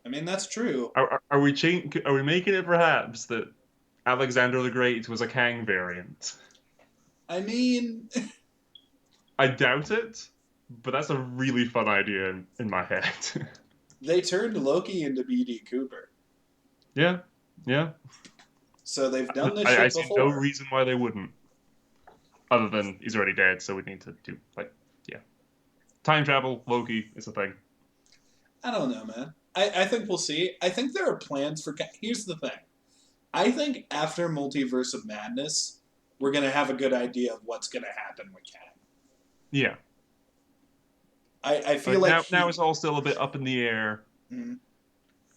I mean, that's true. Are we are we making it perhaps that Alexander the Great was a Kang variant? I mean, I doubt it, but that's a really fun idea in my head. they turned Loki into B.D. Cooper. Yeah, yeah. So they've done this I shit see no before. reason why they wouldn't, other than he's already dead, so we need to do like, yeah, time travel. Loki is a thing. I don't know, man. I think we'll see. I think there are plans for. Here's the thing. I think after Multiverse of Madness, we're going to have a good idea of what's going to happen with Kang. Yeah, I feel like like now he. it's all still a bit up in the air. Mm,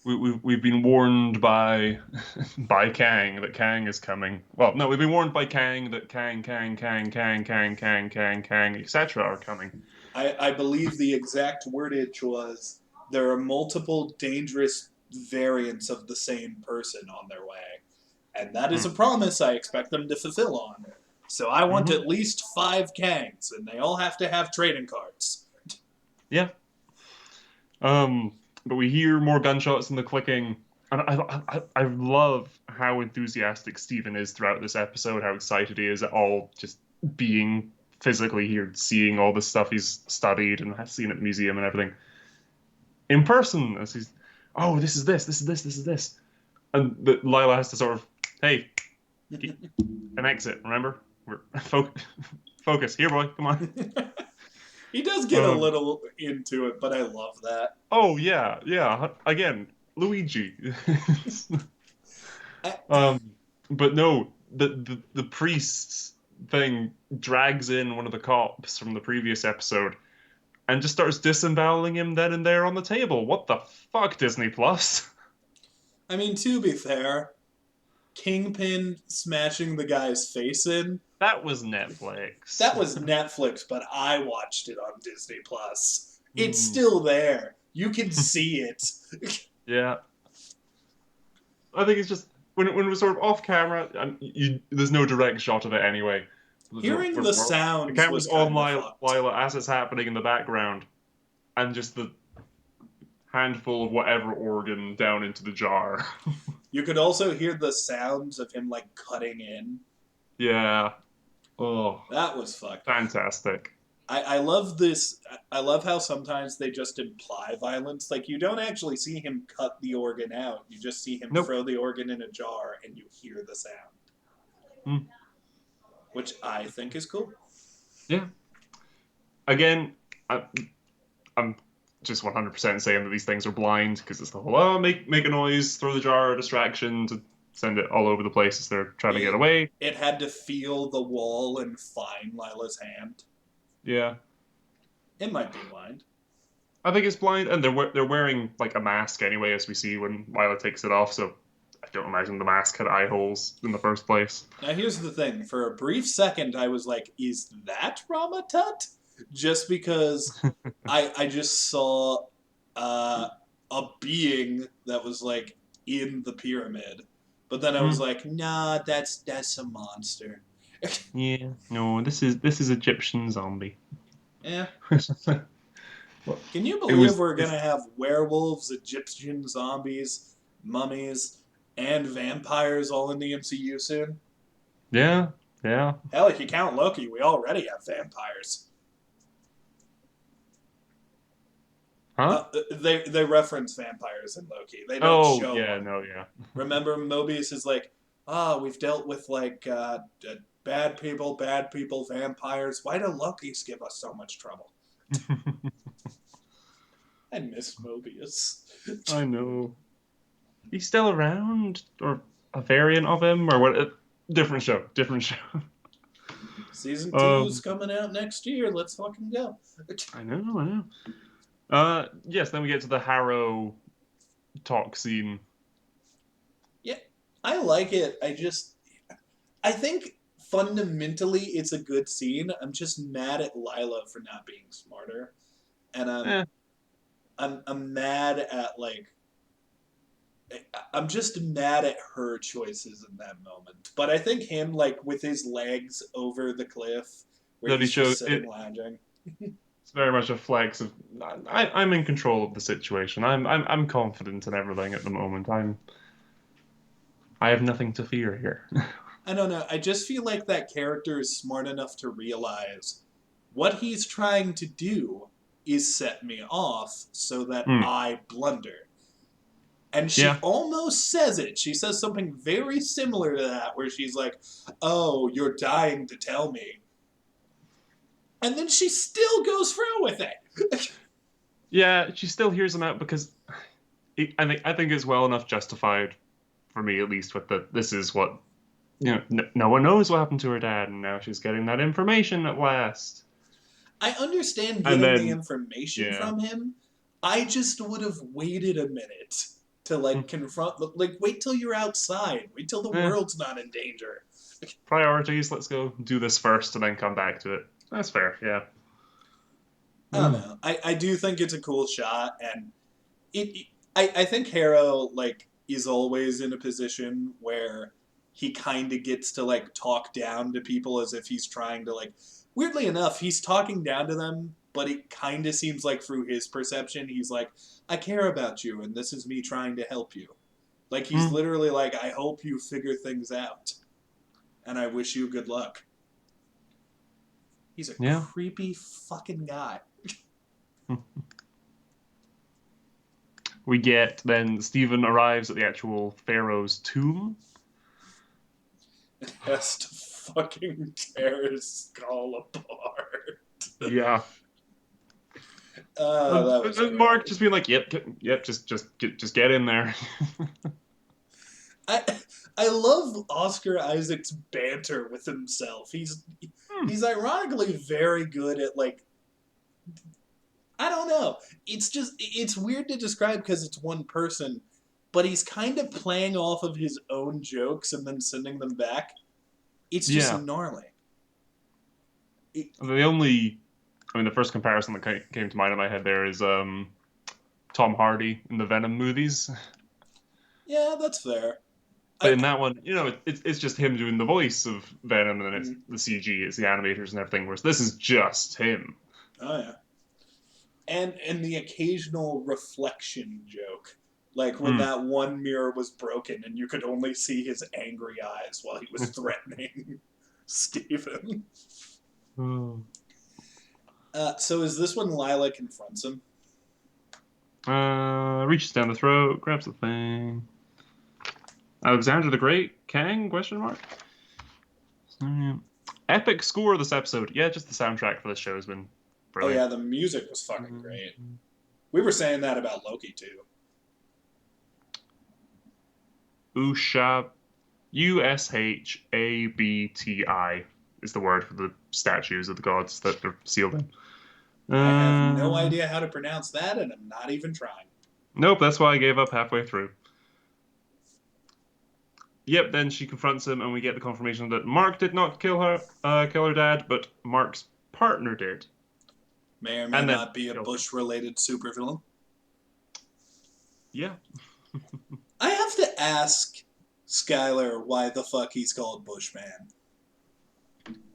we've been warned by by Kang that Kang is coming. Well, no, we've been warned by Kang that Kang, etc. are coming. I believe the exact wordage was there are multiple dangerous variants of the same person on their way. And that is Mm. a promise I expect them to fulfill on. So I want Hmm. at least 5 Kangs, and they all have to have trading cards. Yeah. But we hear more gunshots and the clicking, and I love how enthusiastic Stephen is throughout this episode. How excited he is at all just being physically here, seeing all the stuff he's studied and has seen at the museum and everything in person. As he's, oh, this is this, and that Lila has to sort of, hey, an exit. Remember, we're focus here, boy. Come on. He does get a Um, little into it, but I love that. oh yeah, yeah. Again, Luigi. I, Um, but no, the priest's thing drags in one of the cops from the previous episode and just starts disemboweling him then and there on the table. What the fuck, Disney Plus? I mean, to be fair, Kingpin smashing the guy's face in, That was Netflix. that was Netflix, but I watched it on Disney Plus. It's Hmm. still there. You can see it. Yeah, I think it's just when it was sort of off camera, and there's no direct shot of it anyway. Hearing the The sounds was camera's on kind of fucked. Lila as it's happening in the background, and just the handful of whatever organ down into the jar. You could also hear the sounds of him like cutting in. Yeah. Oh, That was fucked. fantastic. I love this. I love how sometimes they just imply violence. Like, you don't actually see him cut the organ out. You just see him Nope. throw the organ in a jar and you hear the sound, Mm, which I think is cool. yeah. Again, I'm just 100% saying that these things are blind because it's the whole, oh, make a noise, throw the jar, distraction to send it all over the place as they're trying to get It, away. it had to feel the wall and find Lila's hand. Yeah. It might be blind. I think it's blind, and they're wearing like a mask anyway, as we see when Lila takes it off. So I don't imagine the mask had eye holes in the first place. Now, here's the thing. For a brief second, I was like, is that Ramatut? Just because I just saw uh, a being that was like in the pyramid. But then I was Mm, like, nah, that's a monster. yeah. No, this is Egyptian zombie. Yeah. Well, Can you it believe was. we're gonna have werewolves, Egyptian zombies, mummies, and vampires all in the MCU soon? Yeah, yeah. Hell, if you count Loki, we already have vampires. Huh? They reference vampires in Loki. They don't Oh, show yeah, one. no, yeah. Remember, Mobius is like, we've dealt with like bad people, vampires. Why do Lokis give us so much trouble? I miss Mobius. I know. He's still around, or a variant of him, or what? Different show, different show. Season two's Um, coming out next year. Let's fucking go. I know, I know. Yes. Then we get to the Harrow talk scene. Yeah, I like it. I think fundamentally it's a good scene. I'm just mad at Lila for not being smarter, and Eh, I'm mad at like I'm just mad at her choices in that moment. But I think him like with his legs over the cliff where that he he's just showed sitting it. lounging. It's very much a flex of I'm in control of the situation. I'm confident in everything at the moment. I have nothing to fear here. I don't know. I just feel like that character is smart enough to realize what he's trying to do is set me off so that Hmm. I blunder. And she Yeah. almost says it. She says something very similar to that, where she's like, "Oh, you're dying to tell me." And then she still goes through with it. Yeah, she still hears him out because I think it's well enough justified for me at least with the this is what no one knows what happened to her dad and now she's getting that information at last. I understand And getting the then information yeah. from him. I just would have waited a minute to like confront. Like, wait till you're outside. Wait till the Eh, world's not in danger. priorities. Let's go do this first and then come back to it. That's fair. Yeah. I don't know. I do think it's a cool shot, and I think Harrow like is always in a position where he kind of gets to like talk down to people as if he's trying to like. Weirdly enough, he's talking down to them, but it kind of seems like through his perception, he's like, "I care about you, and this is me trying to help you." Like he's Mm, literally like, "I hope you figure things out, and I wish you good luck." He's a yeah. creepy fucking guy. We get then Stephen arrives at the actual Pharaoh's tomb. Has to fucking tear his skull apart. Yeah. That was And Mark great. just being like, "Yep, yep, just get in there." I I love Oscar Isaac's banter with himself. Hmm. He's ironically very good at like I don't know. It's weird to describe because it's one person, but he's kind of playing off of his own jokes and then sending them back. It's just Yeah. gnarly. It, The only, I mean, the first comparison that came to mind in my head there is Tom Hardy in the Venom movies. yeah, that's fair. But I in that one, it's just him doing the voice of Venom, and then it's mm, the CG, it's the animators and everything. Whereas this is just him. oh yeah. And the occasional reflection joke, like when Mm. that one mirror was broken and you could only see his angry eyes while he was threatening Stephen. So is this when Lila confronts him? Reaches down the throat, grabs the thing. Alexander the Great, Kang? Question mark. Epic score of this episode. Yeah, just the soundtrack for this show has been Oh brilliant. yeah, the music was fucking great. We were saying that about Loki too. Usha, Ushabti is the word for the statues of the gods that are sealed in. I have no idea how to pronounce that, and I'm not even trying. Nope, that's why I gave up halfway through. Yep, then she confronts him, and we get the confirmation that Mark did not kill her dad, but Mark's partner did, May or may and then not be a killed him. Bush-related supervillain. Yeah, I have to ask Skylar why the fuck he's called Bushman.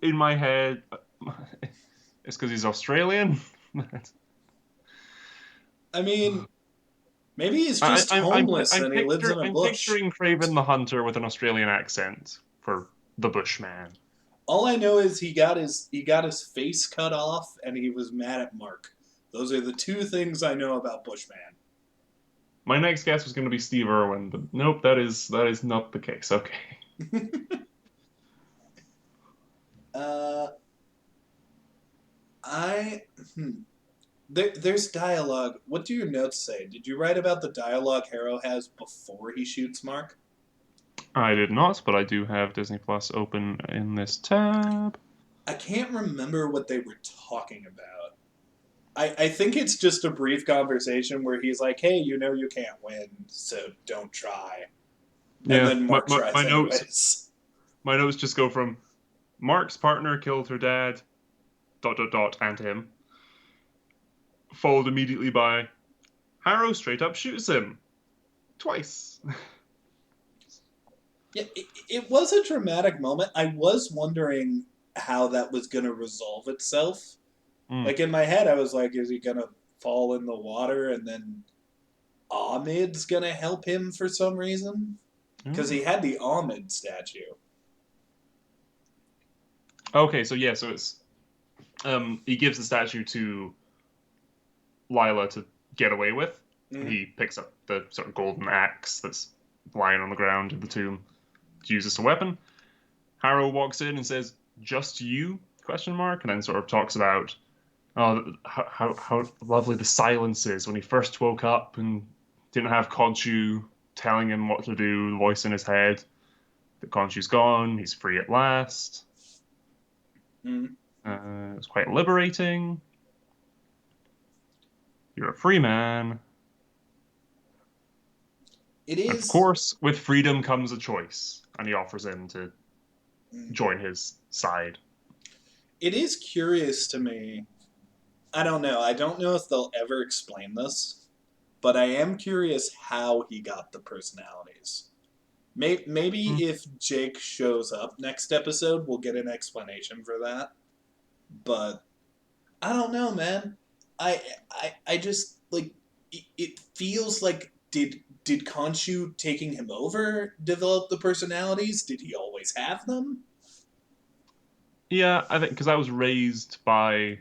in my head, it's because he's Australian. I mean, maybe he's I, just I'm I'm homeless I'm and he lives in a I'm bush. picturing Craven the Hunter with an Australian accent for the Bushman. All I know is he got his face cut off and he was mad at Mark. Those are the two things I know about Bushman. My next guess was going to be Steve Irwin, but nope, that is not the case. Okay. uh, I there's dialogue. What do your notes say? Did you write about the dialogue Harrow has before he shoots Mark? I did not, but I do have Disney Plus open in this tab. I can't remember what they were talking about. I think it's just a brief conversation where he's like, "Hey, you know you can't win, so don't try." And Yeah, then my, Mark my, tries my notes anyways. my notes just go from Mark's partner killed her dad, dot dot dot, and him, followed immediately by Harrow straight up shoots him twice. Yeah, it was a dramatic moment. I was wondering how that was going to resolve itself. Mm. Like in my head, I was like, is he going to fall in the water and then Ahmed's going to help him for some reason? Because Mm. he had the Ahmed statue. Okay, so yeah, so it's he gives the statue to Lila to get away with. Mm. He picks up the sort of golden axe that's lying on the ground in the tomb to use as a weapon. Harrow walks in and says, "Just you?" Question mark, and then sort of talks about how lovely the silence is when he first woke up and didn't have Khonshu telling him what to do, the voice in his head. That Khonshu's gone, he's free at last. Mm. It's quite liberating. You're a free man. It And of is. course, with freedom comes a choice, and he offers him to mm, join his side. It is curious to me. I don't know. I don't know if they'll ever explain this, but I am curious how he got the personalities. Maybe Hmm. if Jake shows up next episode, we'll get an explanation for that. But I don't know, man. I just like it feels like did Khonshu taking him over develop the personalities? Did he always have them? Yeah, I think because I was raised by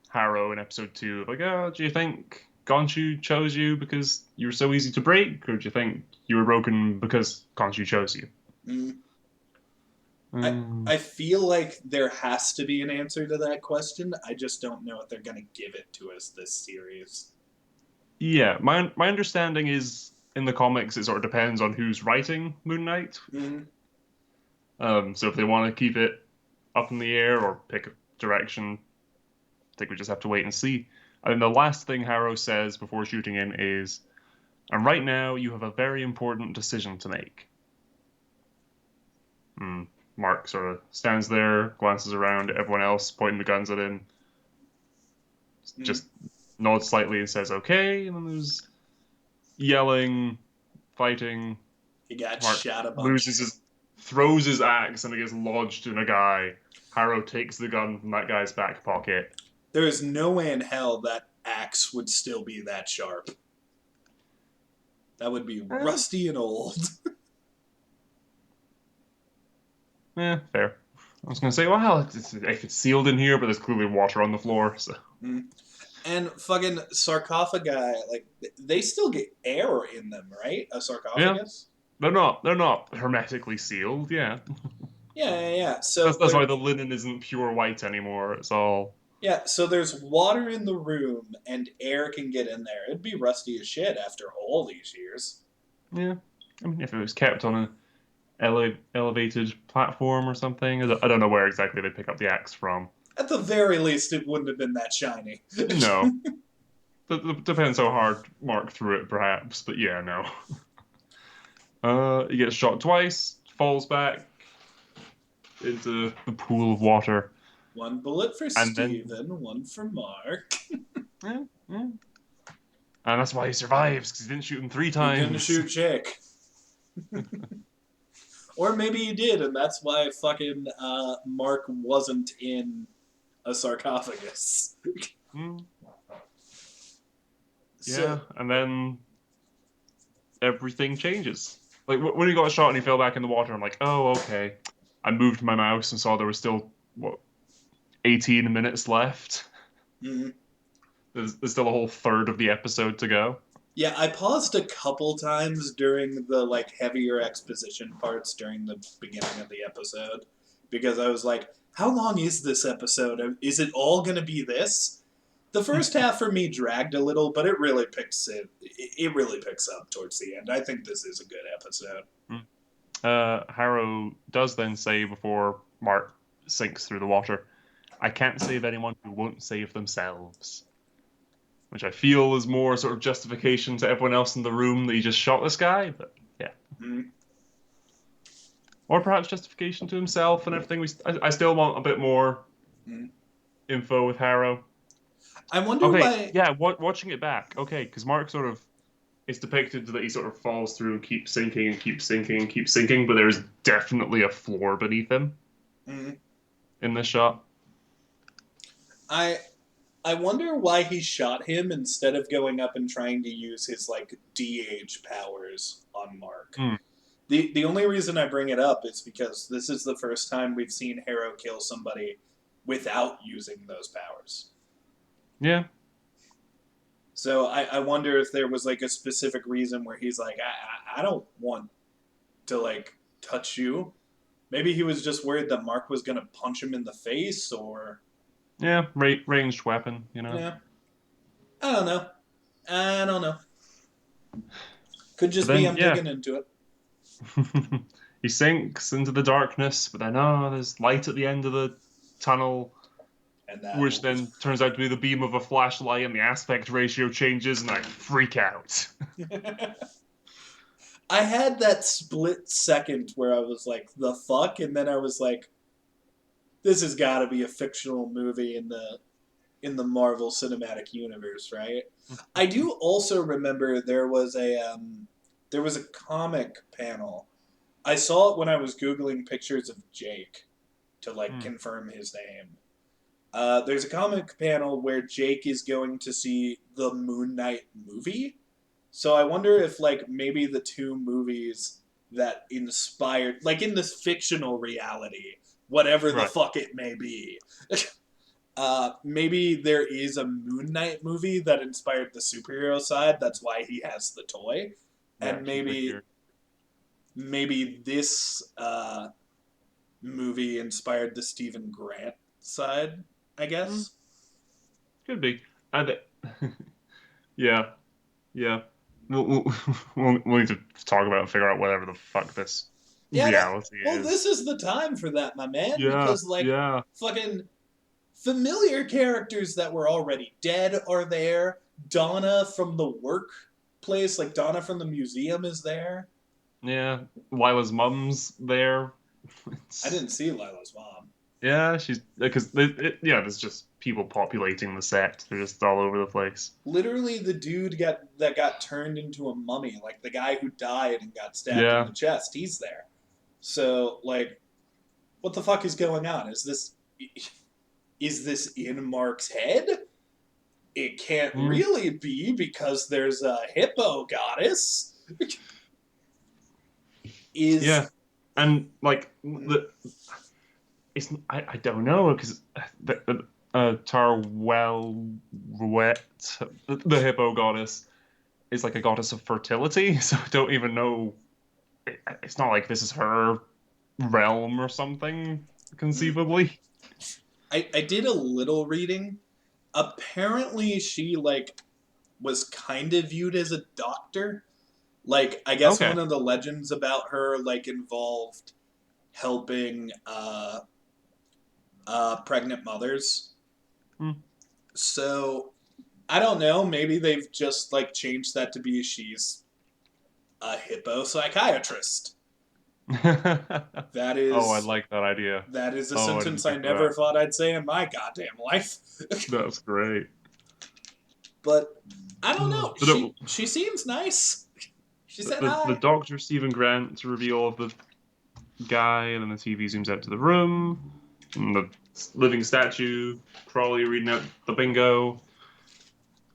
Harrow in episode 2. Like, oh, do you think Gonshu chose you because you were so easy to break, or do you think you were broken because Gonshu chose you? Mm. I Mm, I feel like there has to be an answer to that question. I just don't know if they're gonna give it to us this series. yeah, my understanding is in the comics it sort of depends on who's writing Moon Knight. Mm. So if they want to keep it up in the air or pick a direction, I think we just have to wait and see. And the last thing Harrow says before shooting him is, "And right now you have a very important decision to make." Hmm. Mark sort of stands there, glances around at everyone else, pointing the guns at him, Mm. just nods slightly and says, "Okay." And then there's yelling, fighting. He got Mark shot a loses bunch. his, throws his axe, and it gets lodged in a guy. Harrow takes the gun from that guy's back pocket. There is no way in hell that axe would still be that sharp. That would be Eh, rusty and old. fair. I was gonna say, well, if it's sealed in here, but there's clearly water on the floor, so Mm. And fucking sarcophagi, like they still get air in them, right? A yeah, sarcophagus. they're not hermetically sealed. Yeah, Yeah, yeah, yeah. So that's there, why the linen isn't pure white anymore. It's all yeah. So there's water in the room, and air can get in there. It'd be rusty as shit after all these years. yeah. I mean, if it was kept on an elevated platform or something, I don't know where exactly they pick up the axe from. At the very least, it wouldn't have been that shiny. No, depends how hard Mark threw it, perhaps. But yeah, no. He gets shot twice, falls back into the pool of water, One bullet for and then Steven, one for Mark. yeah, yeah. And that's why he survives because he didn't shoot him three He didn't times. shoot Jake. Or maybe he did, and that's why fucking Mark wasn't in a sarcophagus. Mm, So, yeah, and then everything changes. Like when he got shot and he fell back in the water, I'm like, oh, okay. I moved my mouse and saw there was still what 18 minutes left. mm, There's still a whole third of the episode to go. yeah, I paused a couple times during the like heavier exposition parts during the beginning of the episode because I was like, how long is this episode? Is it all going to be this? The first half for me dragged a little, but it really picks up towards the end. I think this is a good episode. Harrow does then say before Mark sinks through the water, "I can't save anyone who won't save themselves," which I feel is more sort of justification to everyone else in the room that he just shot this guy. But yeah, Mm, or perhaps justification to himself and everything. I still want a bit more mm. info with Harrow. I wonder Okay, why. yeah, watching it back. Okay, because Mark sort of it's depicted that he sort of falls through and keeps sinking and keeps sinking and keeps sinking, but there's definitely a floor beneath him Mm, in this shot. I I wonder why he shot him instead of going up and trying to use his like DH powers on Mark. Hmm. The only reason I bring it up is because this is the first time we've seen Harrow kill somebody without using those powers. Yeah, So I wonder if there was like a specific reason where he's like, I don't want to like touch you. Maybe he was just worried that Mark was gonna punch him in the face, or yeah, ranged weapon, you know. yeah, I don't know. I don't know. Could But just be then, I'm yeah, digging into it. he sinks into the darkness. But then, there's light at the end of the tunnel, And that which then turns out to be the beam of a flashlight, and the aspect ratio changes, and I freak out. I had that split second where I was like, the fuck? And then I was like, this has got to be a fictional movie in the Marvel Cinematic Universe, right? I do also remember there was a comic panel. I saw it when I was googling pictures of Jake to like Hmm. confirm his name. There's a comic panel where Jake is going to see the Moon Knight movie. So I wonder if like maybe the two movies that inspired, like in this fictional reality, whatever the Right. fuck it may be, maybe there is a Moon Knight movie that inspired the superhero side. That's why he has the toy, The and action figure. maybe this movie inspired the Stephen Grant side. I Hmm. guess. Could be. And yeah, yeah. We'll, we'll need to talk about and figure out whatever the fuck this Yeah. No, reality well, this is. is the time for that, my man, Yeah, because like yeah, fucking familiar characters that were already dead are there. Donna from the workplace, like Donna from the museum, is there. yeah. Lila's mum's there. I It's, didn't see Lila's mom. yeah, she's because yeah, there's just people populating the set. They're just all over the place. Literally, the dude that got turned into a mummy, like the guy who died and got stabbed in Yeah. the chest, he's there. So, like, what the fuck is going on? Is this in Mark's head? It can't Mm, really be because there's a hippo goddess. yeah. Is And like the it's I don't know because Tarwell the hippo goddess is like a goddess of fertility, so I don't even know. It's not like this is her realm or something, conceivably. I did a little reading. Apparently, she like was kind of viewed as a doctor. Like, I guess Okay. one of the legends about her like involved helping pregnant mothers. Hmm. So I don't know. Maybe they've just like changed that to be she's a hippo psychiatrist. That Oh, I is like that idea. that is a Oh, I didn't sentence I think of never that. thought I'd say in my goddamn life. That's great. But I don't know. But She seems nice. She said the hi. doctor Stephen Grant's reveal of the guy, and then the TV zooms out to the room, and the living statue, Crawley reading out the bingo.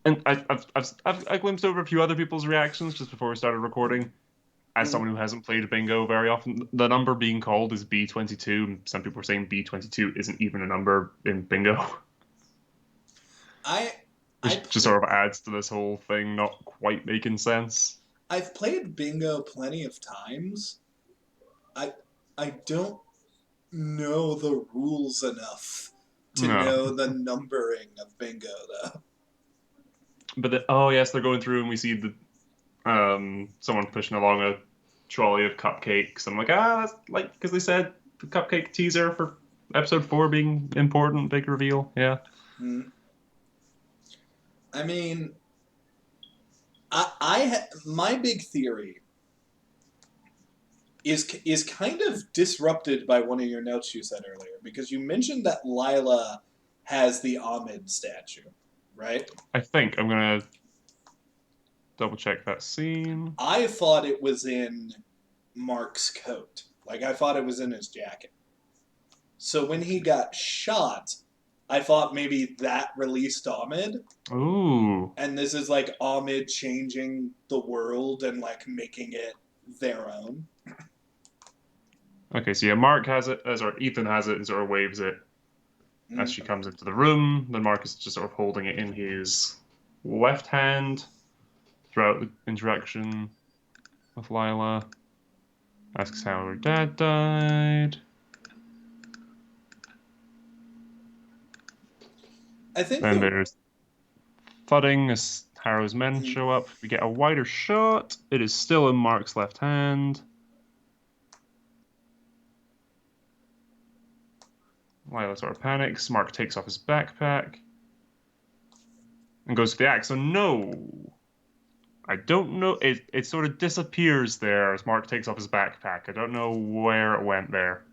And I glimpsed over a few other people's reactions just before we started recording. As Mm. someone who hasn't played bingo very often, the number being called is B22. Some people are saying B22 isn't even a number in bingo, I I which just pl- sort of adds to this whole thing not quite making sense. I've played bingo plenty of times. I I don't know the rules enough to No. know the numbering of bingo though. But oh yes, they're going through and we see the someone pushing along a trolley of cupcakes. I'm like, that's like because they said the cupcake teaser for episode 4 being important, big reveal. Yeah. Hmm. I mean, my big theory is kind of disrupted by one of your notes you said earlier because you mentioned that Lila has the Ahmed statue, right? I think I'm gonna double check that scene. I thought it was in Mark's coat. Like I thought it was in his jacket. So when he got shot, I thought maybe that released Ahmed, Ooh. and this is like Ahmed changing the world and like making it their own. Okay, so yeah, Mark has it, as or Ethan has it, and sort of waves it as Mm. she comes into the room. Then Mark is just sort of holding it in his left hand throughout the interaction with Lila. Asks how her dad died. I think Then the there's thudding as Harrow's men mm, show up. We get a wider shot. It is still in Mark's left hand. Lila sort of panics. Mark takes off his backpack and goes for the axe. So no. I don't know. It sort of disappears there as Mark takes off his backpack. I don't know where it went there.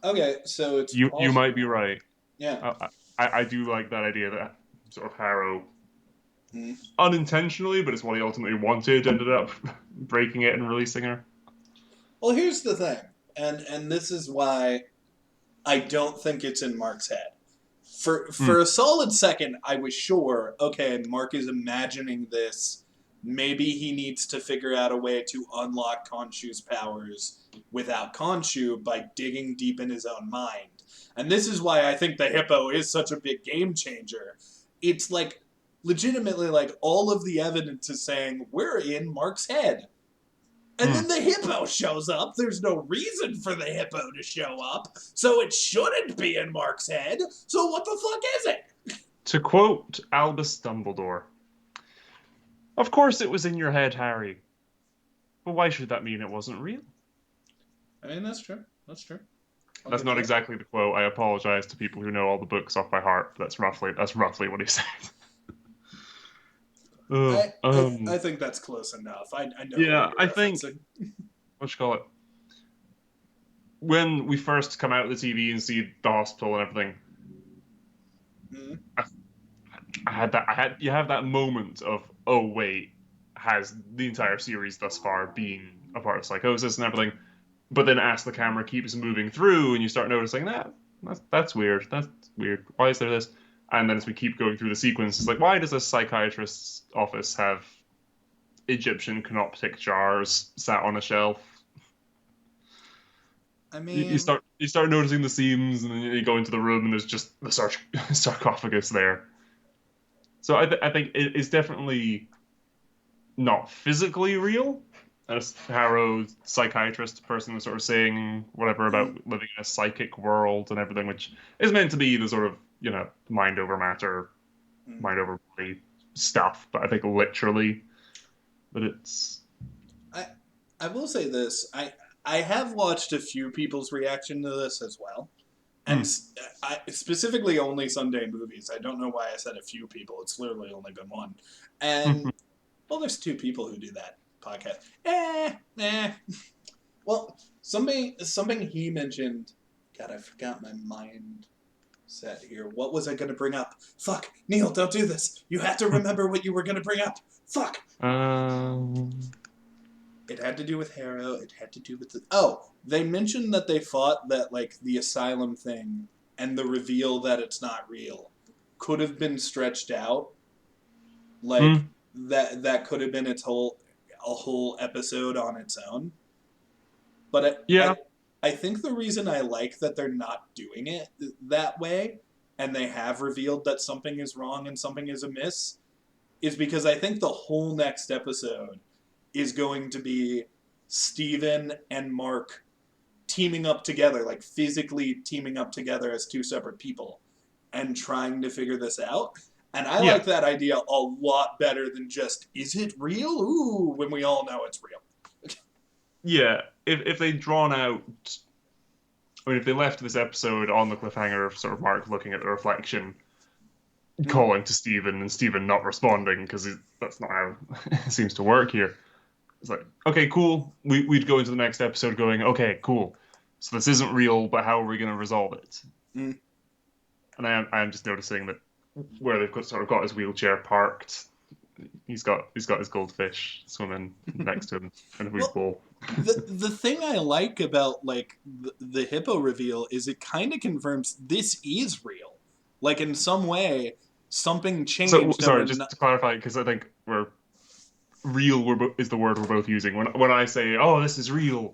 Okay, so it's You might be possible. right. Yeah. I do like that idea that sort of Harrow Mhm. unintentionally, but it's what he ultimately wanted, ended up breaking it and releasing her. Well, here's the thing, and this is why I don't think it's in Mark's head. For Mm. a solid second, I was sure, okay, Mark is imagining this. Maybe he needs to figure out a way to unlock Khonshu's powers without Khonshu by digging deep in his own mind. And this is why I think the hippo is such a big game changer. It's like legitimately like all of the evidence is saying we're in Mark's head. And then Mm. the hippo shows up. There's no reason for the hippo to show up, so it shouldn't be in Mark's head. So what the fuck is it? To quote Albus Dumbledore, "Of course it was in your head, Harry. But why should that mean it wasn't real?" I mean, that's true. That's true. I'll That's give you not that. exactly the quote. I apologize to people who know all the books off by heart. But that's roughly what he said. I, Oh, I think that's close enough. I know who yeah, you're I think referencing. what you call it when we first come out of the TV and see the hospital and everything. Mm, I, I had that. I had you have that moment of, oh wait, has the entire series thus far been a part of psychosis and everything? But then as the camera keeps moving through and you start noticing that's weird. That's weird. Why is there this? And then as we keep going through the sequence, it's like, why does a psychiatrist's office have Egyptian canoptic jars sat on a shelf? I You mean, start noticing the seams, and then you go into the room, and there's just the sarcophagus there. So I think it's definitely not physically real. As Harrow's psychiatrist person was sort of saying whatever about mm, living in a psychic world and everything, which is meant to be the sort of mind over matter, mm. mind over body stuff. But I think literally that it's I I will say this. I have watched a few people's reaction to this as well. And mm, I specifically only Sunday movies. I don't know why I said a few people. It's literally only been one. And well, there's two people who do that podcast. Eh. Well, something he mentioned. God, I forgot my mind set here. What was I going to bring up? Fuck, Kneale, don't do this. You have to remember what you were going to bring up. Fuck. um, It had to do with Harrow. It had to do with they mentioned that they thought that like the asylum thing and the reveal that it's not real could have been stretched out. Like mm, that could have been a whole episode on its own. But yeah, I think the reason I like that they're not doing it that way and they have revealed that something is wrong and something is amiss is because I think the whole next episode is going to be Steven and Mark teaming up together, like physically teaming up together as two separate people and trying to figure this out. And I yeah. like that idea a lot better than just, is it real? Ooh, when we all know it's real. Yeah, if they'd drawn out, I mean, if they left this episode on the cliffhanger of sort of Mark looking at the reflection, Mm, calling to Stephen, and Stephen not responding because that's not how it seems to work here. It's like, okay, cool. We'd go into the next episode going, okay, cool. So this isn't real, but how are we going to resolve it? mm. And I'm just noticing that where they've sort of got his wheelchair parked, he's got his goldfish swimming next to him in a huge Well, bowl. the thing I like about like the hippo reveal is it kind of confirms this is real. Like in some way, something So changed and sorry, we're just not. to clarify, because I think we're real is the word we're both using. When I say, "Oh, this is real,"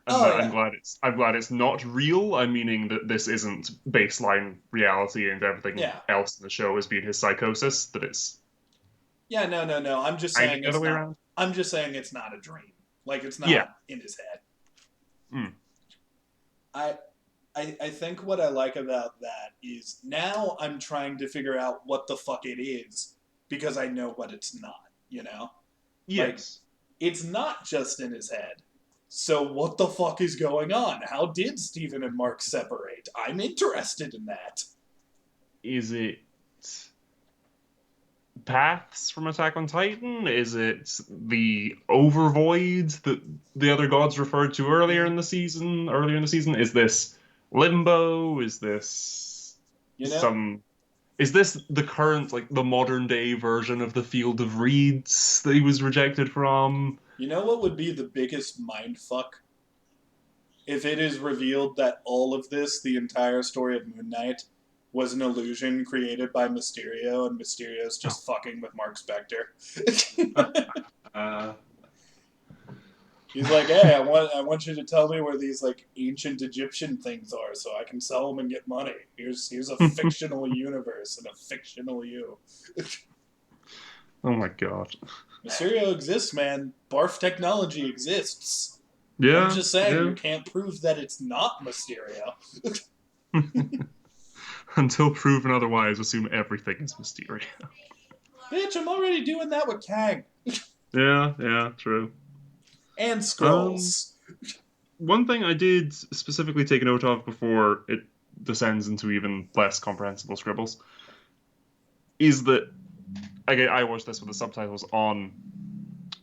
and Oh that I'm yeah, glad it's not real, I'm meaning that this isn't baseline reality and everything yeah, else in the show has been his psychosis. That it's yeah. No. I'm just kind of saying the other it's way not. around. I'm just saying it's not a dream. Like it's Yeah. not in his head. Mm. I I think what I like about that is now I'm trying to figure out what the fuck it is because I know what it's not, you know? Like, Yes. it's not just in his head. So what the fuck is going on? How did Stephen and Mark separate? I'm interested in that. Is it paths from Attack on Titan? Is it the overvoids that the other gods referred to earlier Mhm. in the season? Earlier in the season, is this limbo? Is this You know, some? Is this the current, like the modern day version of the Field of Reeds that he was rejected from? you know what would be the biggest mind fuck if it is revealed that all of this, the entire story of Moon Knight, was an illusion created by Mysterio, and Mysterio's Oh. just fucking with Mark Spector. Uh, He's like, "Hey, I want you to tell me where these like ancient Egyptian things are, so I can sell them and get money. Here's a fictional universe and a fictional you." oh my god. Mysterio exists, man. Barf technology exists. I'm Yeah, just saying, you yeah. can't prove that it's not Mysterio. Until proven otherwise, assume everything is Mysterio. Bitch, I'm already doing that with Kang Yeah, yeah, true. and Um, Skrulls. One thing I did specifically take a note of before it descends into even less comprehensible scribbles is that again, I watched this with the subtitles on.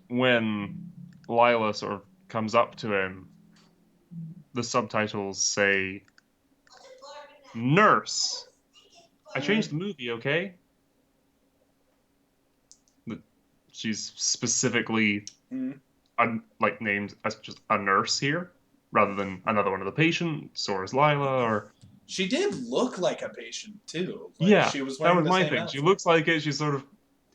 When Lila sort of comes up to him, the subtitles say "nurse." I changed Mm, the movie, okay? That she's specifically mm. like named as just a nurse here, rather than another one of the patients or as Lila or She did look like a patient too. Like yeah, she was that wearing was the my same thing. She outfit. looks like it. She's sort of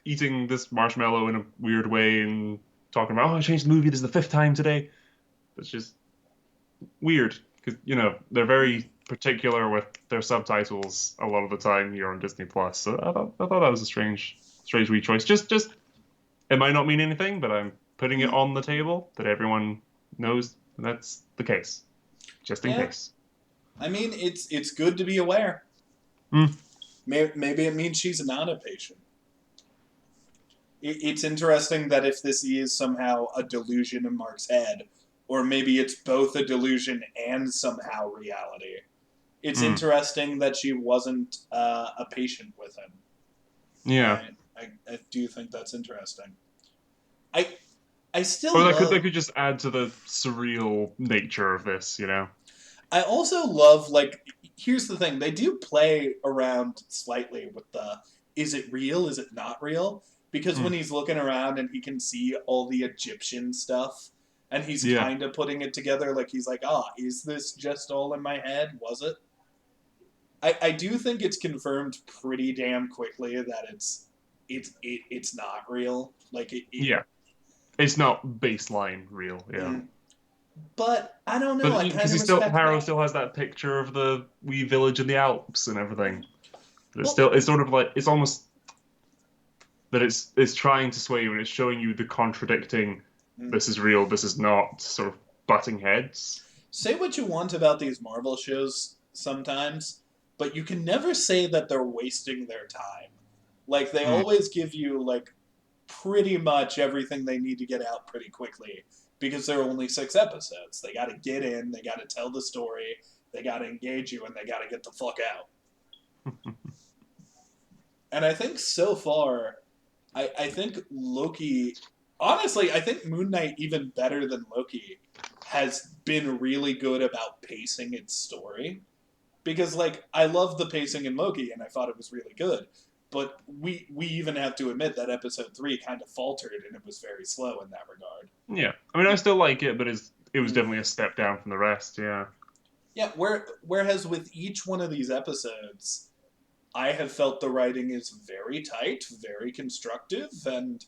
eating this marshmallow in a weird way and talking about, oh, I changed the movie. This is the fifth time today. It's just weird because they're Mm. very particular with their subtitles a lot of the time here on Disney Plus. So I thought that was a strange wee choice. Just it might not mean anything, but I'm putting it Mm. on the table that everyone knows that's the case, just in Yeah, case. I mean it's good to be aware. Mm, Maybe it means she's not a patient. It's interesting that if this is somehow a delusion in Mark's head, or maybe it's both a delusion and somehow reality. It's mm, interesting that she wasn't a patient with him. yeah. I do think that's interesting. I I Or still that love. could just add to the surreal nature of this. I also love like. Here's the thing: they do play around slightly with the is it real? Is it not real? Because when Mm, he's looking around and he can see all the Egyptian stuff, and he's yeah. kind of putting it together, like he's like, is this just all in my head? Was it? I do think it's confirmed pretty damn quickly that it's not real. Like it Yeah. It's not baseline real, yeah. mm. But I don't know. But I kind because of he still respect Harrow that. still has that picture of the wee village in the Alps and everything. But Well, it's sort of like it's almost that it's trying to sway you and it's showing you the contradicting mm. this is real, this is not sort of butting heads. Say what you want about these Marvel shows sometimes, but you can never say that they're wasting their time. Like they Mm, always give you like pretty much everything they need to get out pretty quickly because they're only 6 episodes. They got to get in, they got to tell the story, they got to engage you, and they got to get the fuck out. And I think so far, I think Loki. Honestly, I think Moon Knight even better than Loki has been really good about pacing its story because like I love the pacing in Loki and I thought it was really good. But we even have to admit that episode 3 kind of faltered and it was very slow in that regard. yeah. I mean I still like it, but it was Mm. definitely a step down from the rest, yeah. Yeah, whereas with each one of these episodes, I have felt the writing is very tight, very constructive, and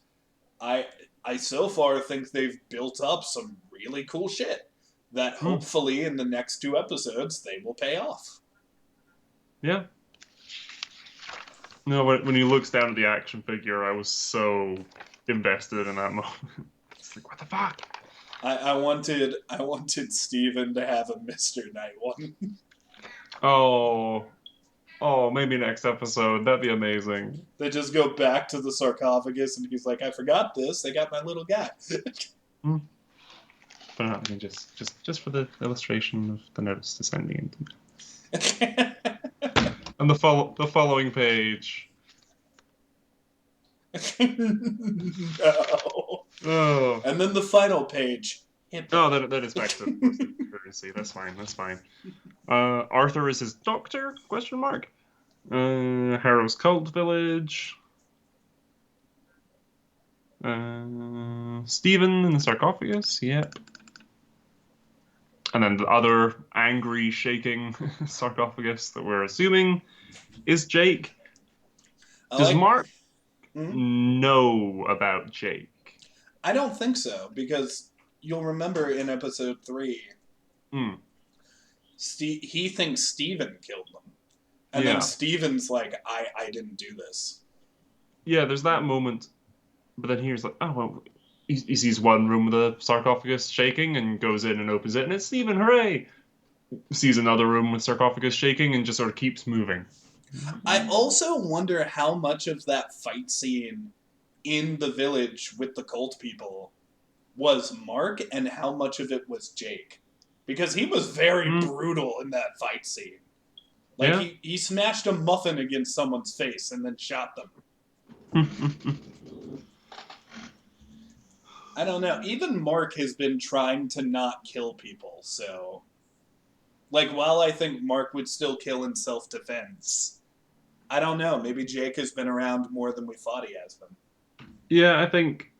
I I so far think they've built up some really cool shit that Mm, hopefully in the next 2 episodes they will pay off. yeah. No, when he looks down at the action figure, I was so invested in that moment. It's like, what the fuck? I wanted Steven to have a Mr. Knight one. Oh, oh, maybe next episode. That'd be amazing. They just go back to the sarcophagus and he's like, I forgot this. They got my little guy. Hmm. But no, I mean, just for the illustration of the notes descending into. And the following page. No. Oh, And then the final page. oh, Hippo. that is back to mostly courtesy. That's fine. That's fine. Arthur is his doctor? Question mark. Harrow's cult village. Stephen in the sarcophagus. Yep. And then the other angry, shaking sarcophagus that we're assuming is Jake. I Does like. Mark Hmm? know about Jake? I don't think so because you'll remember in episode 3, Hmm. He thinks Steven killed them. And then Yeah. Steven's like, I didn't do this. Yeah, there's that moment, but then here's like, oh, well, he sees one room with the sarcophagus shaking and goes in and opens it, and it's Stephen, hooray! Sees another room with sarcophagus shaking and just sort of keeps moving. I also wonder how much of that fight scene in the village with the cult people was Mark and how much of it was Jake. Because he was very Mm, brutal in that fight scene. Like, yeah. he smashed a muffin against someone's face and then shot them. I don't know. Even Mark has been trying to not kill people, so. Like, while I think Mark would still kill in self defense, I don't know. Maybe Jake has been around more than we thought he has been. Yeah, I think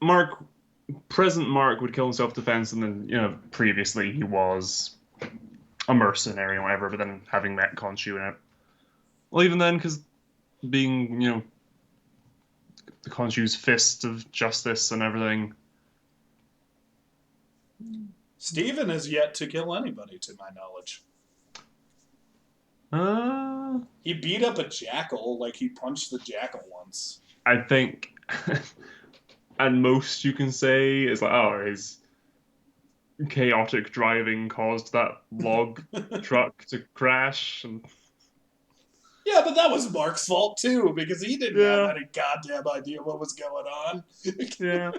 Mark, present Mark would kill in self-defense, and then, previously he was a mercenary or whatever, but then having met Khonshu and well, even then, because being, Khonshu's fist of justice and everything. Steven has yet to kill anybody, to my knowledge. Uh, He beat up a jackal, like he punched the jackal once. I think, and most you can say is like, oh, his chaotic driving caused that log truck to crash, and Yeah, but that was Mark's fault too, because he didn't have yeah, any goddamn idea what was going on. yeah,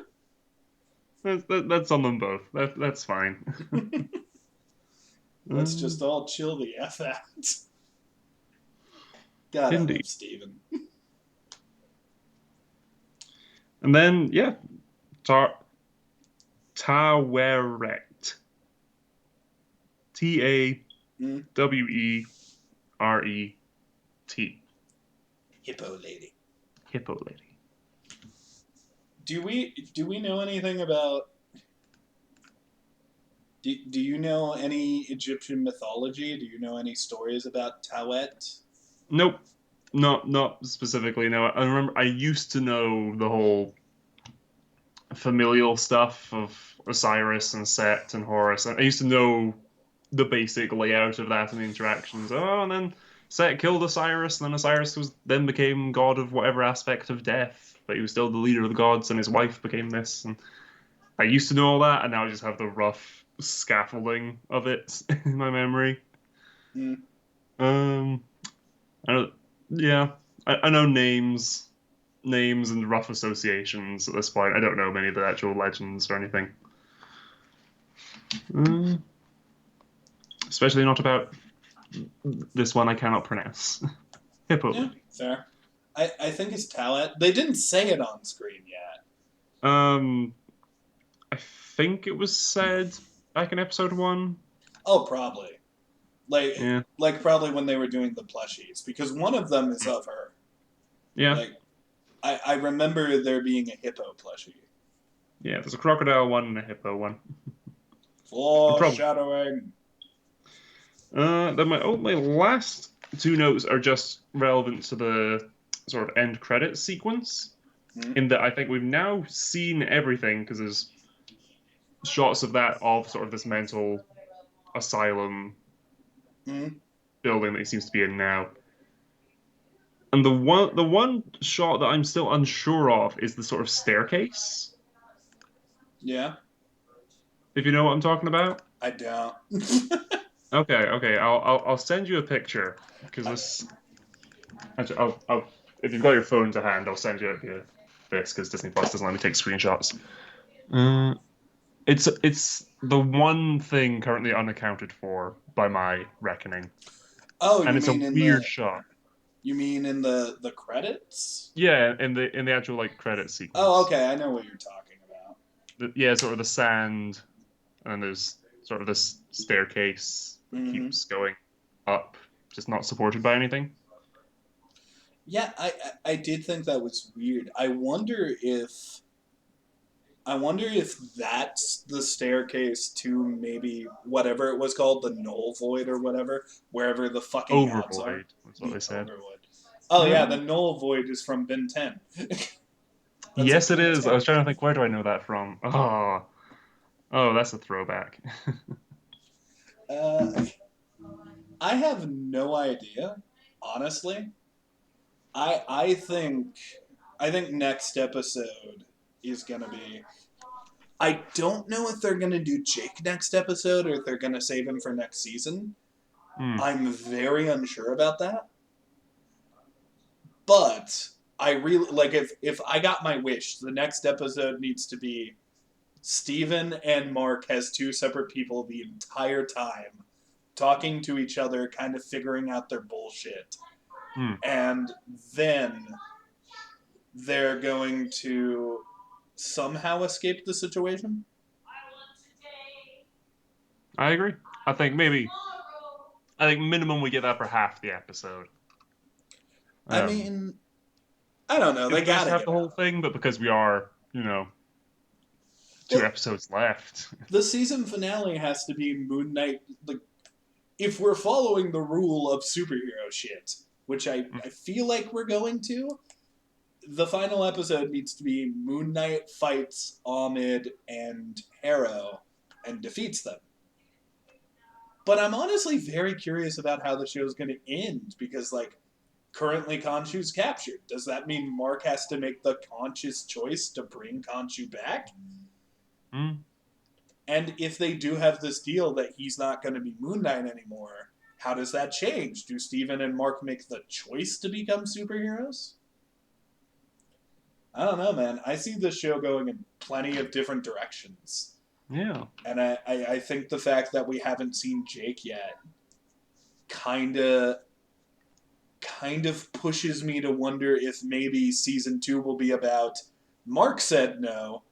that's on them both. That's fine. Let's Uh, just all chill the F out. God, I love Indeed. Steven. And then, yeah, Tar Taweret. Mm, Taweret. hippo lady. Hippo lady. Do we know anything about do you know any Egyptian mythology? Do you know any stories about Tawet? Nope. Not specifically. No, I remember I used to know the whole familial stuff of Osiris and Set and Horus. I used to know the basic layout of that and the interactions. Oh, and then Set killed Osiris, and then Osiris was then became god of whatever aspect of death, but he was still the leader of the gods, and his wife became this. And I used to know all that, and now I just have the rough scaffolding of it in my memory. Mm, Um, I don't, yeah, I know names and rough associations at this point. I don't know many of the actual legends or anything. Mm, especially not about this one I cannot pronounce. Hippo yeah, lady. fair. I think it's Tawet. They didn't say it on screen yet. Um, I think it was said back in episode 1. Oh, probably. Like Yeah, like probably when they were doing the plushies, because one of them is of her. yeah, Like I remember there being a hippo plushie. yeah. There's a crocodile one and a hippo one. And probably. Foreshadowing. Then my last two notes are just relevant to the sort of end credits sequence. Hmm? In that I think we've now seen everything because there's shots of that of sort of this mental asylum Hmm? building that he seems to be in now. And the one shot that I'm still unsure of is the sort of staircase. Yeah, If you know what I'm talking about. I don't. Okay. I'll send you a picture because this. Actually, if you've got your phone to hand, I'll send you this because Disney Plus doesn't let me take screenshots. Uh, it's the one thing currently unaccounted for by my reckoning, Oh, and you it's a mean in weird the shot. You mean in the credits? Yeah, in the actual like credit Oh, sequence. okay, I know what you're talking about. Yeah, sort of the sand, and there's sort of this staircase that Hmm. keeps going up, just not supported by anything. Yeah, I did think that was weird. I wonder if that's the staircase to maybe whatever it was called, the null void or whatever, wherever the fucking gods are. Overvoid, that's what The they said. overvoid. Oh yeah, the Uh, null void is from Ben 10. That's a yes, it Ben is. I 10. was trying to think, where do I know that from? Oh, that's a throwback. Uh, I have no idea, honestly. I think next episode is gonna be. I don't know if they're gonna do Jake next episode or if they're gonna save him for next season. Hmm. I'm very unsure about that. But I really like if I got my wish, the next episode needs to be Steven and Mark as two separate people the entire time, talking to each other, kind of figuring out their bullshit. Hmm. And then they're going to somehow escape the situation. I agree. I think maybe, I think minimum we get that for half the episode. I Um, mean, I don't know. It'd They be nice to gotta have get the whole out. thing, but because we are, two Well, episodes left. the season finale has to be Moon Knight. Like, if we're following the rule of superhero shit, which I feel like we're going to, the final episode needs to be Moon Knight fights Ahmed and Harrow and defeats them. But I'm honestly very curious about how the show's going to end because, like, currently Khonshu's captured. Does that mean Mark has to make the conscious choice to bring Khonshu back? Hmm. And if they do have this deal that he's not going to be Moon Knight anymore, how does that change? Do Steven and Mark make the choice to become superheroes? I don't know, man. I see this show going in plenty of different directions. Yeah. And I think the fact that we haven't seen Jake yet kinda kind of pushes me to wonder if maybe season two will be about Mark said no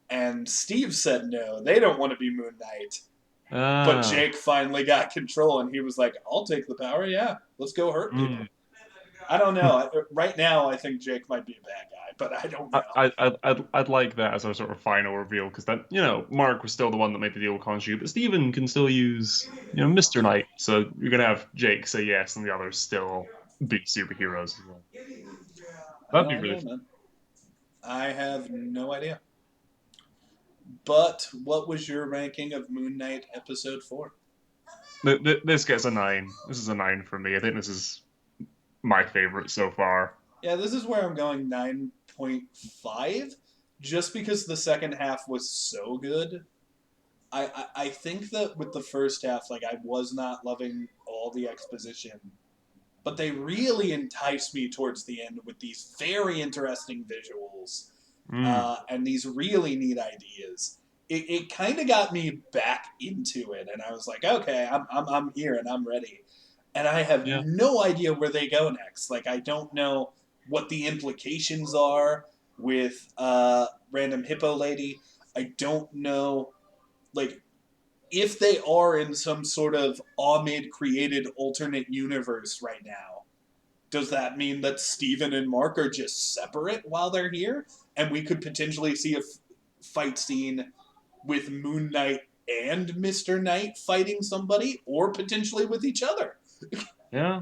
and Steve said no. They don't want to be Moon Knight. But Ah. Jake finally got control and he was like, I'll take the power. Yeah, let's go hurt Mm. people. I don't know. Right now, I think Jake might be a bad guy, but I don't know. I'd like that as our sort of final reveal because then Mark was still the one that made the deal with Khonshu, but Steven can still use Mr. Knight, so you're gonna have Jake say yes and the others still be superheroes as well. I That'd be don't really know, fun. man. I have no idea. But what was your ranking of Moon Knight episode 4? This gets a 9. This is a 9 for me. I think this is my favorite so far. Yeah, this is where I'm going 9.5, just because the second half was so good. I think that with the first half, like, I was not loving all the exposition, but they really enticed me towards the end with these very interesting visuals Mm. and these really neat ideas. It kind of got me back into it, and I was like, okay, I'm here and I'm ready. And I have Yeah. no idea where they go next. Like, I don't know what the implications are with Random Hippo Lady. I don't know, like, if they are in some sort of Ahmed created alternate universe right now, does that mean that Steven and Mark are just separate while they're here? And we could potentially see a fight scene with Moon Knight and Mr. Knight fighting somebody, or potentially with each other. Yeah.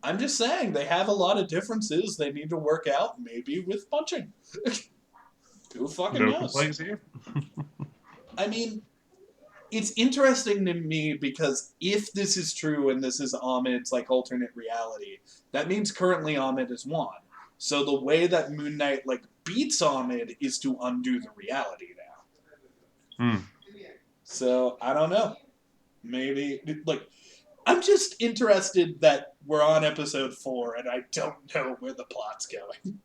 I'm just saying, they have a lot of differences they need to work out, maybe with punching. Who fucking No knows? complaints here. I mean, it's interesting to me because if this is true and this is Ahmed's like alternate reality, that means currently Ahmed is won. So the way that Moon Knight like beats Ahmed is to undo the reality now. Mm. So I don't know. Maybe like I'm just interested that we're on episode 4 and I don't know where the plot's going.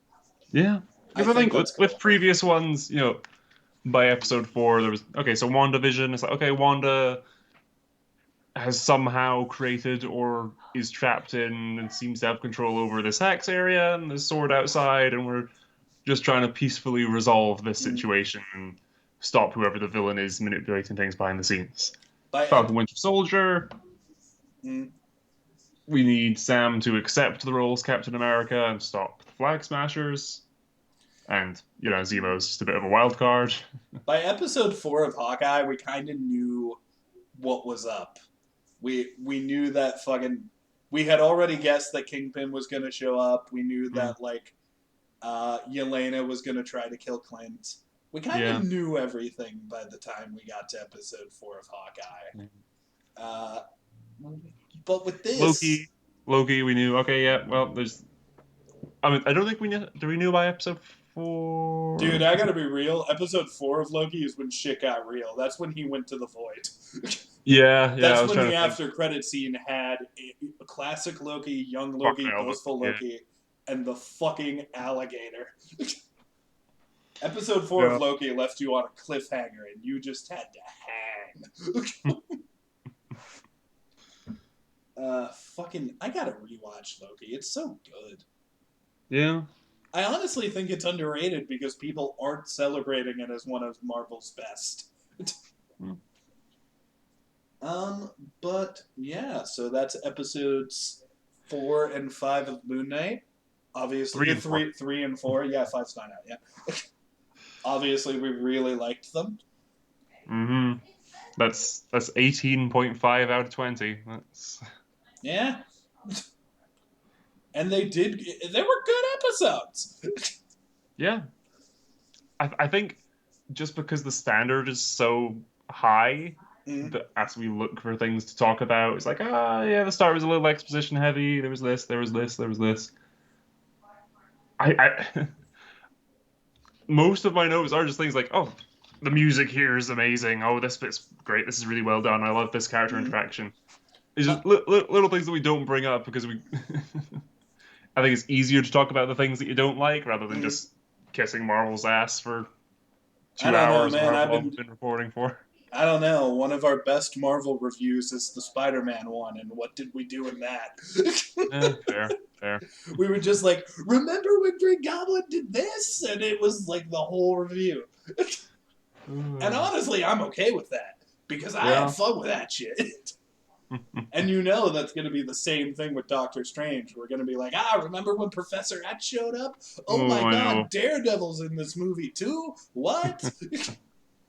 Yeah. I Because I think think that's with cool. previous ones, by episode 4, there was okay. So WandaVision, it's like okay, Wanda has somehow created or is trapped in and seems to have control over this hex area and the sword outside, and we're just trying to peacefully resolve this Mm. situation and stop whoever the villain is manipulating things behind the scenes. By ep- Falcon Winter Soldier, mm. we need Sam to accept the role as Captain America and stop the Flag Smashers. And, Zemo's just a bit of a wild card. By episode 4 of Hawkeye, we kind of knew what was up. We knew that fucking we had already guessed that Kingpin was going to show up. We knew Mm, that Yelena was going to try to kill Clint. We kind of yeah. knew everything by the time we got to episode 4 of Hawkeye. Uh, but with this, Loki, Loki, we knew. Okay, yeah. Well, there's. I mean, I don't think we knew. Do we knew by episode dude, 4? I gotta be real. Episode 4 of Loki is when shit got real. That's when he went to the void. Yeah, yeah. I That's was when trying the to think. after credit scene had a classic Loki, young Loki, Crocodile Loki. boastful Yeah. Loki, and the fucking alligator. Episode 4 of Yeah. Loki left you on a cliffhanger, and you just had to hang. Fucking, I gotta rewatch Loki. It's so good. Yeah. I honestly think it's underrated because people aren't celebrating it as one of Marvel's best. Mm. But yeah, so that's episodes 4 and 5 of Moon Knight. Obviously, 3 and 4. 3 and 4. Yeah, five's not out yet. Obviously, we really liked them. Mm-hmm. That's 18.5 out of 20. That's Yeah, and they did. They were good episodes. yeah. I think just because the standard is so high Mm. that as we look for things to talk about, it's like, yeah, the start was a little exposition heavy. There was this, there was this, there was this. I most of my notes are just things like, oh, the music here is amazing. Oh, this bit's great. This is really well done. I love this character Mm. interaction. It's Uh, just little things that we don't bring up because we. I think it's easier to talk about the things that you don't like rather than mm. just kissing Marvel's ass for I two don't know, hours or man. however long we've been reporting for. I don't know. One of our best Marvel reviews is the Spider-Man one, and what did we do in that? Fair, fair. We were just like, remember when Green Goblin did this? And it was like the whole review. And honestly, I'm okay with that because I had Yeah. fun with that shit. And that's going to be the same thing with Doctor Strange. We're going to be like, remember when Professor X showed up? Oh Oh, my I god, know. Daredevil's in this movie too? What?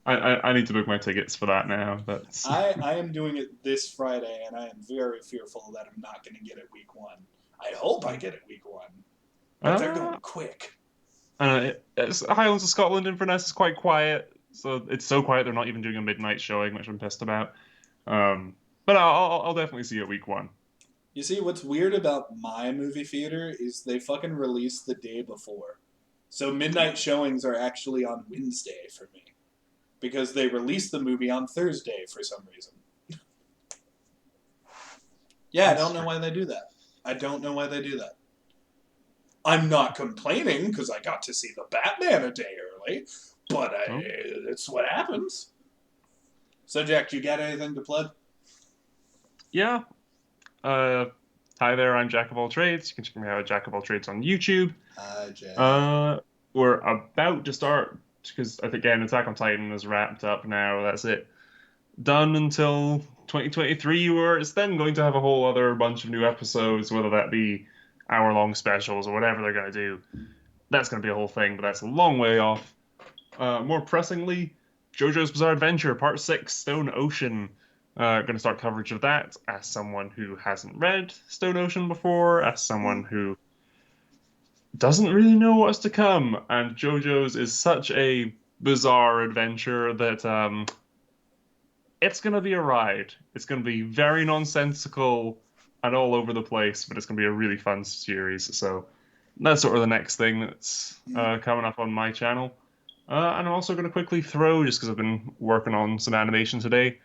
I need to book my tickets for that now. That's I am doing it this Friday, and I am very fearful that I'm not going to get it week one. I hope I get it week one, but they're uh, going quick. Highlands of Scotland Inverness is quite quiet, so it's so quiet they're not even doing a midnight showing, which I'm pissed about. But I'll definitely see it week one. You see, what's weird about my movie theater is they fucking release the day before. So midnight showings are actually on Wednesday for me because they released the movie on Thursday for some reason. Yeah, I That's don't know strange. why they do that. I don't know why they do that. I'm not complaining because I got to see the Batman a day early, but Oh. it's what happens. So, Jack, you got anything to plug? Yeah. Uh, Hi there, I'm Jack of all trades. You can check me out at Jack of all trades on YouTube. Hi, Jack. We're about to start because again, Attack on Titan is wrapped up now. That's it, done until 2023, where it's then going to have a whole other bunch of new episodes, whether that be hour-long specials or whatever they're going to do. That's going to be a whole thing, but that's a long way off. More pressingly, JoJo's Bizarre Adventure Part 6, Stone Ocean. Going to start coverage of that as someone who hasn't read Stone Ocean before, as someone who doesn't really know what's to come. And JoJo's is such a bizarre adventure that it's going to be a ride. It's going to be very nonsensical and all over the place, but it's going to be a really fun series. So that's sort of the next thing that's coming up on my channel. And I'm also going to quickly throw, just because I've been working on some animation today,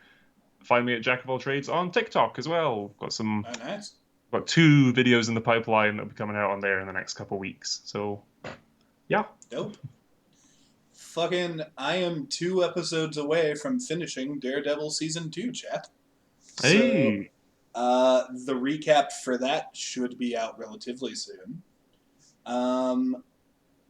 find me at Jack of All Trades on TikTok as well. Oh, nice. Got 2 videos in the pipeline that'll be coming out on there in the next couple weeks. So, yeah. Dope. Fucking, I am 2 episodes away from finishing Daredevil Season 2, chat. So Hey. the recap for that should be out relatively soon. Um,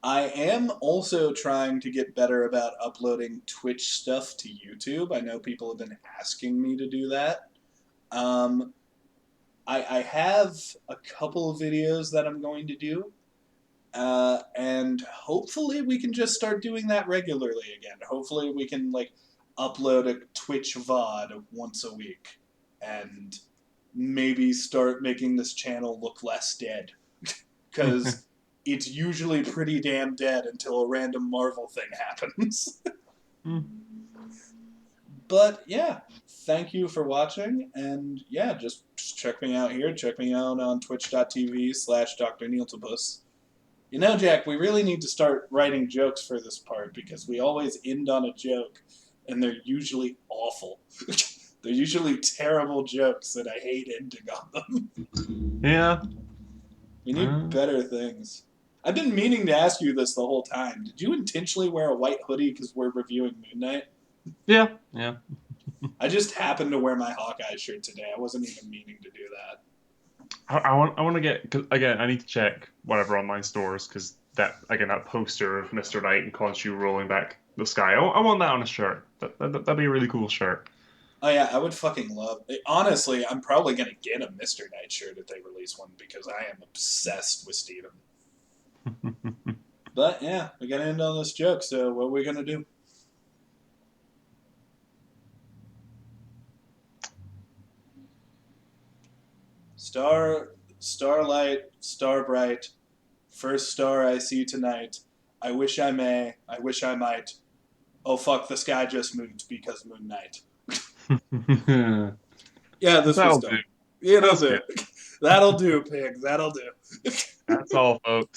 I am also trying to get better about uploading Twitch stuff to YouTube. I know people have been asking me to do that. Um, I have a couple of videos that I'm going to do, and hopefully we can just start doing that regularly again. Hopefully we can like upload a Twitch VOD once a week, and maybe start making this channel look less dead because it's usually pretty damn dead until a random Marvel thing happens. But yeah, thank you for watching, and yeah, just check me out here. Check me out on twitch.tv/Dr. Neeltopus. You know, Jack, we really need to start writing jokes for this part because we always end on a joke, and they're usually awful. They're usually terrible jokes, and I hate ending on them. Yeah. We need better things. I've been meaning to ask you this the whole time. Did you intentionally wear a white hoodie because we're reviewing Moon Knight? Yeah. Yeah. I just happened to wear my Hawkeye shirt today. I wasn't even meaning to do that. I want to get, cause again, I need to check whatever online stores because that poster of Mr. Knight and Khonshu rolling back the sky. I want that on a shirt. That'd be a really cool shirt. Oh yeah, I would fucking love it. Honestly, I'm probably gonna get a Mr. Knight shirt if they release one because I am obsessed with Steven. But yeah, we gotta end on this joke, so what are we gonna do? Starlight, star bright, first star I see tonight. I wish I may, I wish I might. Oh fuck, the sky just moved because Moon Knight. Yeah, this was That'll do. dumb. It'll That's do. good. That'll do, pig. That'll do. That's all, folks.